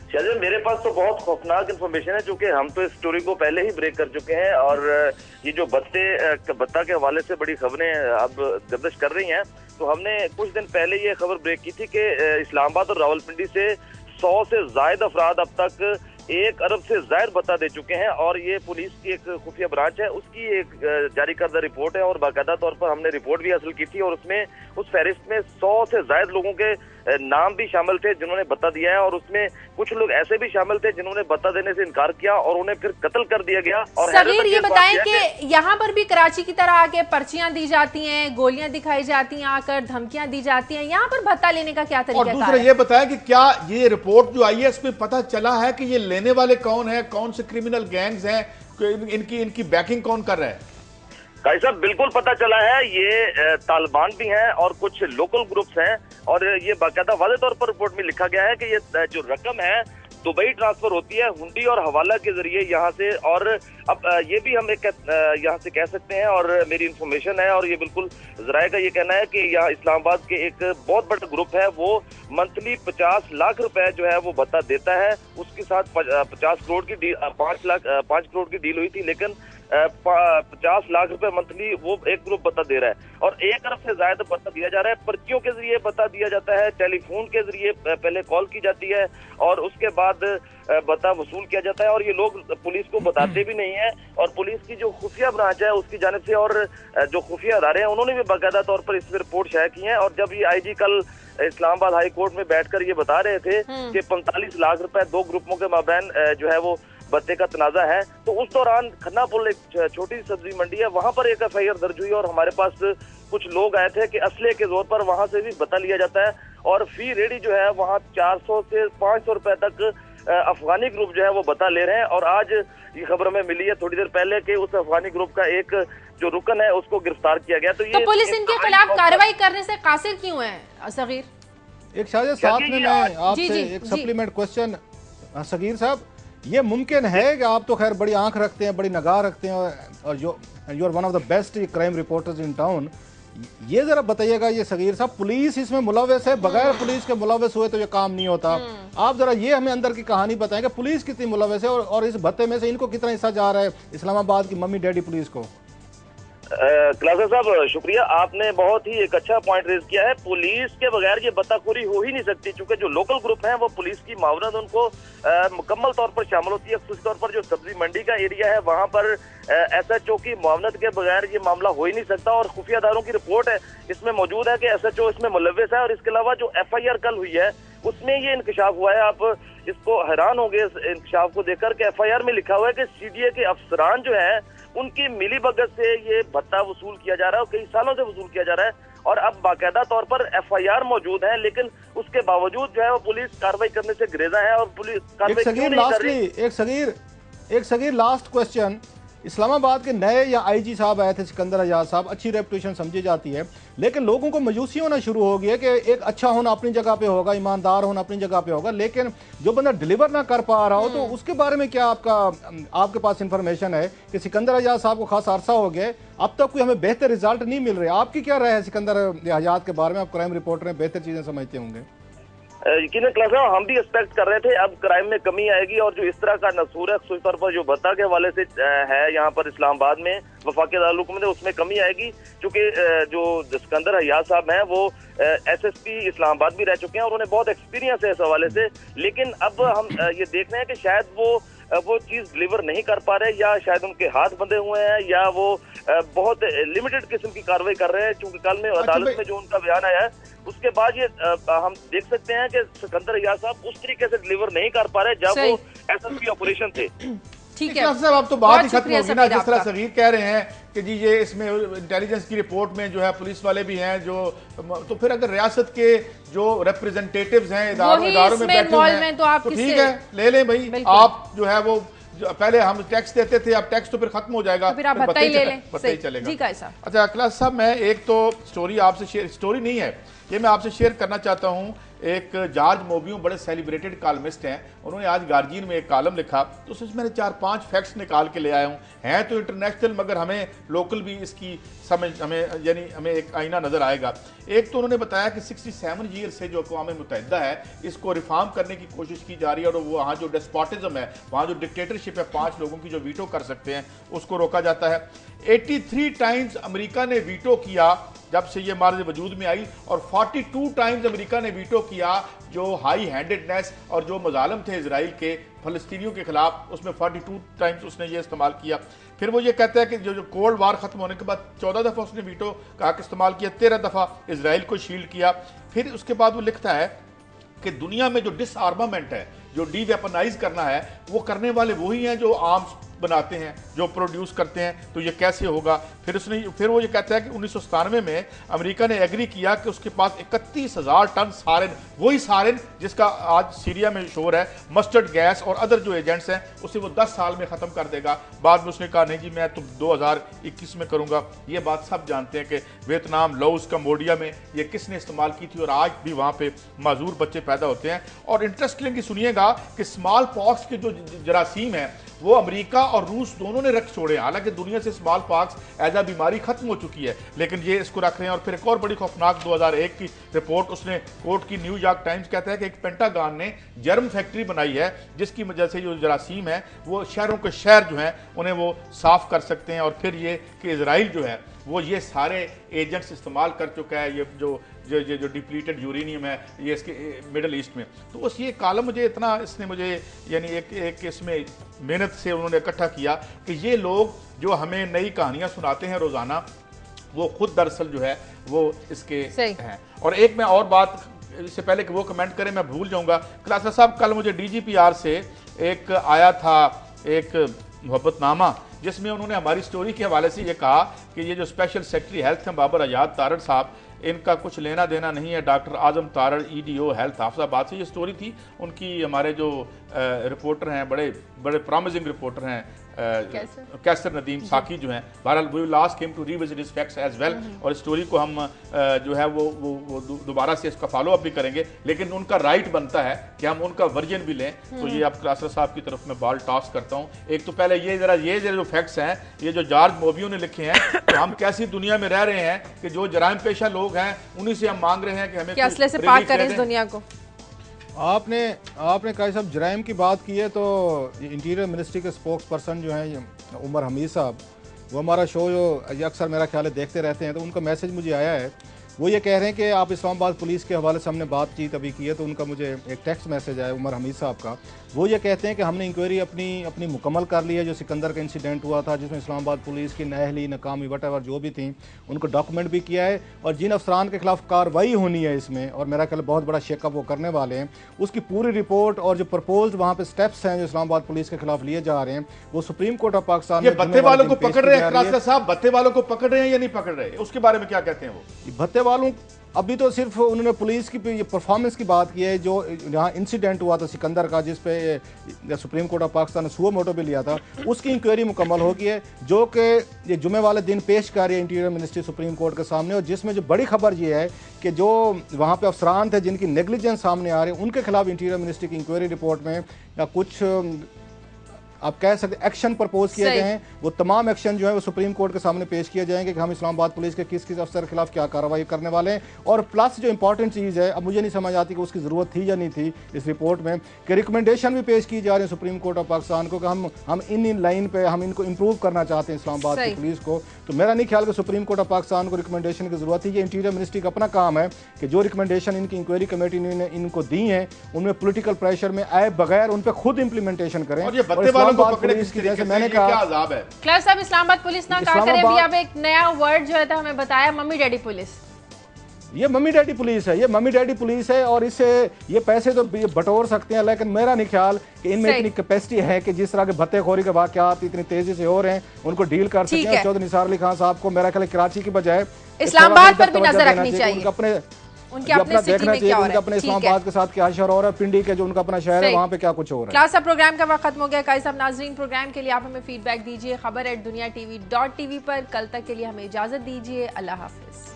शायद मेरे पास तो बहुत खौफनाक इन्फॉर्मेशन है, चूंकि हम तो इस स्टोरी को पहले ही ब्रेक कर चुके हैं और ये जो बत्ता के हवाले से बड़ी खबरें अब गर्दिश कर रही हैं, तो हमने कुछ दिन पहले ये खबर ब्रेक की थी कि इस्लामाबाद और रावलपिंडी से 100 से ज्यादा अफराद अब तक 1 अरब से ज्यादा बता दे चुके हैं और ये पुलिस की एक खुफिया ब्रांच है, उसकी एक जारी करदा रिपोर्ट है और बाकायदा तौर पर हमने रिपोर्ट भी हासिल की थी और उसमें उस फहरिस्त में 100 से ज्यादा लोगों के नाम भी शामिल थे जिन्होंने बता दिया है और उसमें कुछ लोग ऐसे भी शामिल थे जिन्होंने बता देने से इनकार किया और उन्हें फिर कत्ल कर दिया गया। और सगीर ये बताएं कि यहाँ पर भी कराची की तरह आके पर्चियां दी जाती हैं, गोलियां दिखाई जाती हैं, आकर धमकियां दी जाती हैं, यहाँ पर भत्ता लेने का क्या तरीका? और दूसरा ये बताएं कि क्या ये रिपोर्ट जो आई है इसमें पता चला है कि ये लेने वाले कौन है, कौन से क्रिमिनल गैंग्स हैं, इनकी बैकिंग कौन कर रहा है? भाई साहब बिल्कुल पता चला है, ये तालिबान भी हैं और कुछ लोकल ग्रुप्स हैं और ये बाकायदा वाज़ेह तौर पर रिपोर्ट में लिखा गया है कि ये जो रकम है दुबई ट्रांसफर होती है हुंडी और हवाला के जरिए यहाँ से। और अब ये भी हम यहाँ से कह सकते हैं और मेरी इंफॉर्मेशन है और ये बिल्कुल जराए का ये कहना है कि यहाँ इस्लामाबाद के एक बहुत बड़ा ग्रुप है, वो मंथली 50 लाख रुपए जो है वो भत्ता देता है। उसके साथ 50 करोड़ की 5 करोड़ की डील हुई थी, लेकिन 50 लाख रुपए मंथली वो एक ग्रुप भत्ता दे रहा है और 1 अरब से ज्यादा भत्ता दिया जा रहा है। पर्चियों के जरिए भत्ता दिया जाता है, टेलीफोन के जरिए पहले कॉल की जाती है और उसके बाद भत्ता वसूल किया जाता है और ये लोग पुलिस को बताते भी नहीं है। और पुलिस की जो खुफिया ब्रांच है उसकी जानिब से और जो खुफिया अदारे हैं उन्होंने भी बाकायदा तौर पर इस पर रिपोर्ट शाया की है। और जब ये आईजी कल इस्लामाबाद हाई कोर्ट में बैठकर ये बता रहे थे कि 45 लाख रुपए 2 ग्रुपों के माबैन जो है वो भत्ते का तनाजा है, तो उस दौरान खन्ना पुल एक छोटी सब्जी मंडी है, वहां पर एक FIR दर्ज हुई और हमारे पास कुछ लोग आए थे कि असले के जोर पर वहां से भी भत्ता लिया जाता है और फी रेडी जो है वहां 400 से 500 रुपए तक अफगानी ग्रुप जो है वो भत्ता ले रहे हैं। और आज ये खबर हमें मिली है थोड़ी देर पहले कि उस अफगानी ग्रुप का एक जो रुकन है उसको गिरफ्तार किया गया। तो पुलिस इनके खिलाफ कार्रवाई करने से कासिर क्यों है? सगीर, एक शायद साथ में मैं आपसे एक सप्लीमेंट क्वेश्चन, सगीर साहब, ये मुमकिन है कि आप तो खैर बड़ी आंख रखते हैं, बड़ी निगाह रखते हैं और you are one of the best crime reporters in town, ये जरा बताइएगा ये सगीर साहब, पुलिस इसमें मुलव्वस है? बगैर पुलिस के मुलव्वस हुए तो ये काम नहीं होता। आप जरा ये हमें अंदर की कहानी बताएंगे, पुलिस कितनी मुलव्वस है और इस भत्ते में से इनको कितना हिस्सा जा रहा है इस्लामाबाद की मम्मी डैडी पुलिस को? क्लासा साहब शुक्रिया, आपने बहुत ही एक अच्छा पॉइंट रेज किया है। पुलिस के बगैर ये बत्ताखोरी हो ही नहीं सकती, क्योंकि जो लोकल ग्रुप हैं वो पुलिस की मावनत उनको मुकम्मल तौर पर शामिल होती है। खास तौर पर जो सब्जी मंडी का एरिया है वहां पर SHO की मावनत के बगैर ये मामला हो ही नहीं सकता। और खुफिया अदारों की रिपोर्ट है इसमें मौजूद है कि SHO इसमें मुलव्वस है और इसके अलावा जो FIR कल हुई है उसमें ये इंकशाफ हुआ है। आप इसको हैरान होंगे इस इंकशाफ को देखकर कि FIR में लिखा हुआ है कि CDA के अफसरान जो है उनकी मिली भगत से ये भत्ता वसूल किया जा रहा है और कई सालों से वसूल किया जा रहा है। और अब बाकायदा तौर पर FIR मौजूद है, लेकिन उसके बावजूद जो है वो पुलिस कार्रवाई करने से गुरेजा है और पुलिस कार्रवाई क्यों नहीं कर रही? एक सगीर लास्ट क्वेश्चन, इस्लामाबाद के नए या IG साहब आए थे सिकंदर अजाज साहब, अच्छी रेपुटेशन समझी जाती है, लेकिन लोगों को मायूसी होना शुरू हो गई है कि एक अच्छा होना अपनी जगह पे होगा, ईमानदार होना अपनी जगह पे होगा, लेकिन जो बंदा डिलीवर ना कर पा रहा हो तो उसके बारे में क्या आपके पास इंफॉर्मेशन है कि सिकंदर अजाज साहब को खासा अरसा हो गया, अब तक कोई हमें बेहतर रिजल्ट नहीं मिल रहे? आपकी क्या राय है सिकंदर अजाज के बारे में? आप क्राइम रिपोर्टर हैं, बेहतर चीजें समझते होंगे। यकीनन क्लास हम भी एक्सपेक्ट कर रहे थे अब क्राइम में कमी आएगी और जो इस तरह का नसूर है खास तौर पर जो भत्ता के हवाले से है यहाँ पर इस्लामाबाद में वफाकी दारुल में उसमें कमी आएगी, क्योंकि जो सिकंदर अयाज साहब हैं वो SSP इस्लामाबाद भी रह चुके हैं और उन्हें बहुत एक्सपीरियंस है इस हवाले से। लेकिन अब हम ये देख रहे हैं कि शायद वो चीज डिलीवर नहीं कर पा रहे, या शायद उनके हाथ बंधे हुए हैं, या वो बहुत लिमिटेड किस्म की कार्रवाई कर रहे हैं। चूंकि कल में अदालत में जो उनका बयान आया है उसके बाद ये हम देख सकते हैं कि सिकंदर अयाज साहब उस तरीके से डिलीवर नहीं कर पा रहे जब वो SSP ऑपरेशन थे। ठीक है साहब, अब तो बात ही खत्म होगी ना। जिस तरह सगीर कह रहे हैं कि जी ये इसमें इंटेलिजेंस की रिपोर्ट में जो है पुलिस वाले भी हैं जो, तो फिर अगर रियासत के जो रिप्रेजेंटेटिव्स हैं इदारों में बैठे हुए हैं तो ठीक है, ले लें भाई। आप जो है वो पहले हम टैक्स देते थे, अब टैक्स तो फिर खत्म हो जाएगा, तो फिर आप भत्ता ही ले लें। भत्ता ही चलेगा। जी कायद साहब। अच्छा अखिलास साहब, मैं एक तो स्टोरी आपसे शेयर, स्टोरी नहीं है ये, मैं आपसे शेयर करना चाहता हूँ। एक जॉर्ज मोबियो बड़े सेलिब्रेटेड कॉलमिस्ट हैं, उन्होंने आज गार्जियन में एक कॉलम लिखा, तो उसमें मैंने 4-5 फैक्ट्स निकाल के ले आया हूँ। हैं तो इंटरनेशनल, मगर हमें लोकल भी इसकी समझ, हमें एक आईना नजर आएगा। एक तो उन्होंने बताया कि 67 ईयर से जो अक़वाम मुत्तहिदा है, इसको रिफॉर्म करने की कोशिश की जा रही है, और वो वहाँ जो डेस्पोटिज्म है, वहाँ जो डिक्टेटरशिप है, 5 लोगों की जो वीटो कर सकते हैं, उसको रोका जाता है। 83 टाइम्स अमेरिका ने वीटो किया जब से ये मार्ज वजूद में आई, और 42 टाइम्स अमेरिका ने वीटो किया जो हाई हैंडेडनेस और जो मजालम थे इजराइल के फलस्तीनियों के खिलाफ, उसमें 42 टाइम्स उसने ये इस्तेमाल किया। फिर वो ये कहता है कि जो कोल्ड वार खत्म होने के बाद 14 दफ़ा उसने वीटो का इस्तेमाल किया, 13 दफ़ा इजराइल को शील्ड किया। फिर उसके बाद वो लिखता है कि दुनिया में जो डिसआर्मामेंट है, जो डीवेपनाइज करना है, वो करने वाले वही हैं जो आर्म्स बनाते हैं, जो प्रोड्यूस करते हैं, तो ये कैसे होगा। फिर वो ये कहता है कि 1997 में अमेरिका ने एग्री किया कि उसके पास 31,000 टन सारिन, वही सारिन जिसका आज सीरिया में शोर है, मस्टर्ड गैस और अदर जो एजेंट्स हैं, उसे वो 10 साल में ख़त्म कर देगा। बाद में उसने कहा नहीं जी मैं तो 2021 में करूँगा। ये बात सब जानते हैं कि वियतनाम, लाओस, कंबोडिया में ये किसने इस्तेमाल की थी, और आज भी वहाँ पर माजूर बच्चे पैदा होते हैं। और इंटरेस्टिंगली सुनिएगा कि स्मॉल पॉक्स के जो जरासीम है, वो अमेरिका और रूस दोनों ने रख छोड़े। हालांकि दुनिया से स्मॉल पॉक्स एज आ बीमारी खत्म हो चुकी है, लेकिन ये इसको रख रहे हैं। और फिर एक और बड़ी खौफनाक 2001 की रिपोर्ट उसने कोर्ट की, न्यूयॉर्क टाइम्स कहता है कि एक पेंटागन ने जर्म फैक्ट्री बनाई है, जिसकी वजह से जो जरासीम है वो शहरों के शहर जो हैं उन्हें वो साफ कर सकते हैं। और फिर ये कि इजराइल जो है वो ये सारे एजेंट्स इस्तेमाल कर चुका है, ये जो डिप्लीटेड यूरेनियम है ये इसके मिडल ईस्ट में। तो उस ये कॉलम मुझे इतना, इसने मुझे यानी एक इसमें मेहनत से उन्होंने इकट्ठा किया कि ये लोग जो हमें नई कहानियां सुनाते हैं रोज़ाना, वो खुद दरअसल जो है वो इसके हैं। और एक मैं और बात, इससे पहले कि वो कमेंट करें मैं भूल जाऊंगा, क्लासा साहब कल मुझे DGPR से एक आया था एक मोहब्बतनामा, जिसमें उन्होंने हमारी स्टोरी के हवाले से ये कहा कि ये जो स्पेशल सेक्रेटरी हेल्थ हैं बाबर अयाद तारड़ साहब, इनका कुछ लेना देना नहीं है डॉक्टर आजम तारड़ EDO हेल्थ हाफिजाबाद से। ये स्टोरी थी उनकी, हमारे जो रिपोर्टर हैं, बड़े बड़े प्रॉमिसिंग रिपोर्टर हैं कैसर नदीम साकी जो हैं, बहरहाल we last came to revisit his facts as well, और स्टोरी को हम जो है वो दोबारा से इसका फॉलो अप भी करेंगे, लेकिन उनका राइट बनता है कि हम उनका वर्जन भी लें। तो ये अब क्लासर साहब की तरफ मैं बॉल टॉस करता हूँ। एक तो पहले ये जरा जो फैक्ट्स हैं, ये जो जॉर्ज मोबियो ने लिखे हैं, तो हम कैसी दुनिया में रह रहे हैं कि जो जराइम पेशा लोग हैं उन्हीं से हम मांग रहे हैं कि हमें असले से पाक करें इस दुनिया को। आपने कायद साहब जराइम की बात की है, तो इंटीरियर मिनिस्ट्री के स्पोक्स पर्सन जो हैं उमर हमीद साहब, वो हमारा शो जो अक्सर मेरा ख्याल है देखते रहते हैं, तो उनका मैसेज मुझे आया है। वो ये कह रहे हैं कि आप इस्लामाबाद पुलिस के हवाले से हमने बातचीत अभी की है, तो उनका मुझे एक टेक्स्ट मैसेज आया उमर हमीद साहब का। वो ये कहते हैं कि हमने इंक्वायरी अपनी मुकम्मल कर ली है। जो सिकंदर का इंसिडेंट हुआ था, जिसमें इस्लामाबाद पुलिस की नाअहली, नाकामी, वटेवर जो भी थी, उनको डॉक्यूमेंट भी किया है, और जिन अफसरान के खिलाफ कार्रवाई होनी है इसमें, और मेरा ख्याल बहुत बड़ा शेकअप वो करने वाले हैं, उसकी पूरी रिपोर्ट और जो प्रपोज वहाँ पे स्टेप्स हैं जो इस्लामाबाद पुलिस के खिलाफ लिए जा रहे हैं, वो सुप्रीम कोर्ट ऑफ पाकिस्तान में भत्ते वालों को पकड़ रहे हैं। साहब भत्ते वालों को पकड़ रहे हैं या नहीं पकड़ रहे, उसके बारे में क्या कहते हैं वो? भत्ते वालों अभी तो सिर्फ उन्होंने पुलिस की परफॉर्मेंस की बात की है। जो यहाँ इंसिडेंट हुआ था सिकंदर का, जिस पे सुप्रीम कोर्ट ऑफ पाकिस्तान ने सुओ मोटो भी लिया था, उसकी इंक्वायरी मुकम्मल हो गई है, जो कि ये जुमे वाले दिन पेश कर रही है इंटीरियर मिनिस्ट्री सुप्रीम कोर्ट के सामने। और जिसमें जो बड़ी खबर ये है कि जो वहाँ पे अफसरान थे जिनकी नेग्लिजेंस सामने आ रही है, उनके खिलाफ इंटीरियर मिनिस्ट्री की इंक्वायरी रिपोर्ट में या कुछ आप कह सकते एक्शन प्रपोज किए गए हैं। वो तमाम एक्शन जो है वो सुप्रीम कोर्ट के सामने पेश किए जाएंगे कि हम इस्लामाबाद पुलिस के किस किस अफसर के खिलाफ क्या कार्रवाई करने वाले हैं। और प्लस जो इंपॉर्टेंट चीज़ है, अब मुझे नहीं समझ आती कि उसकी ज़रूरत थी या नहीं थी इस रिपोर्ट में, कि रिकमेंडेशन भी पेश की जा रही है सुप्रीम कोर्ट ऑफ पाकिस्तान को कि हम इन लाइन पे हम इनको इम्प्रूव करना चाहते हैं इस्लामाबाद की पुलिस को। तो मेरा नहीं ख्याल कि सुप्रीम कोर्ट ऑफ पाकिस्तान को रिकमेंडेशन की जरूरत है। ये इंटीरियर मिनिस्ट्री का अपना काम है कि जो रिकमेंडेशन इनकी इंक्वायरी कमेटी ने इनको दी है, उनमें पोलिटिकल प्रेशर में आए बगैर उन पर खुद इंप्लीमेंटेशन करें। जैसे मैंने कहा क्लास साहब, इस्लामाबाद पुलिस ना कहा करे, अभी अब एक नया वर्ड जो है हमें बताया, मम्मी डैडी पुलिस। ये मम्मी डैडी पुलिस है, ये मम्मी डैडी पुलिस है, और इससे ये पैसे तो बटोर सकते हैं, लेकिन मेरा नहीं ख्याल कि इनमें इतनी कैपेसिटी है कि जिस तरह के भत्तेखोरी के वाकयात इतनी तेजी से हो रहे हैं उनको डील कर सकें। चौधरी निसार अली खान साहब को मेरा ख्याल कराची की बजाय इस्लामाबाद पर भी नजर रखनी चाहिए। अपने उनके अपने सिटी में क्या हो रहा है, अपने इस्लामाबाद के साथ क्या शहर हो रहा है, पिंडी के जो उनका अपना शहर है वहाँ पे क्या कुछ हो रहा है। क्लास अब प्रोग्राम का वक्त खत्म हो गया। काई साहब, नाजरीन प्रोग्राम के लिए आप हमें फीडबैक दीजिए खबर@duniatv.tv पर। कल तक के लिए हमें इजाजत दीजिए। अल्लाह हाफिज।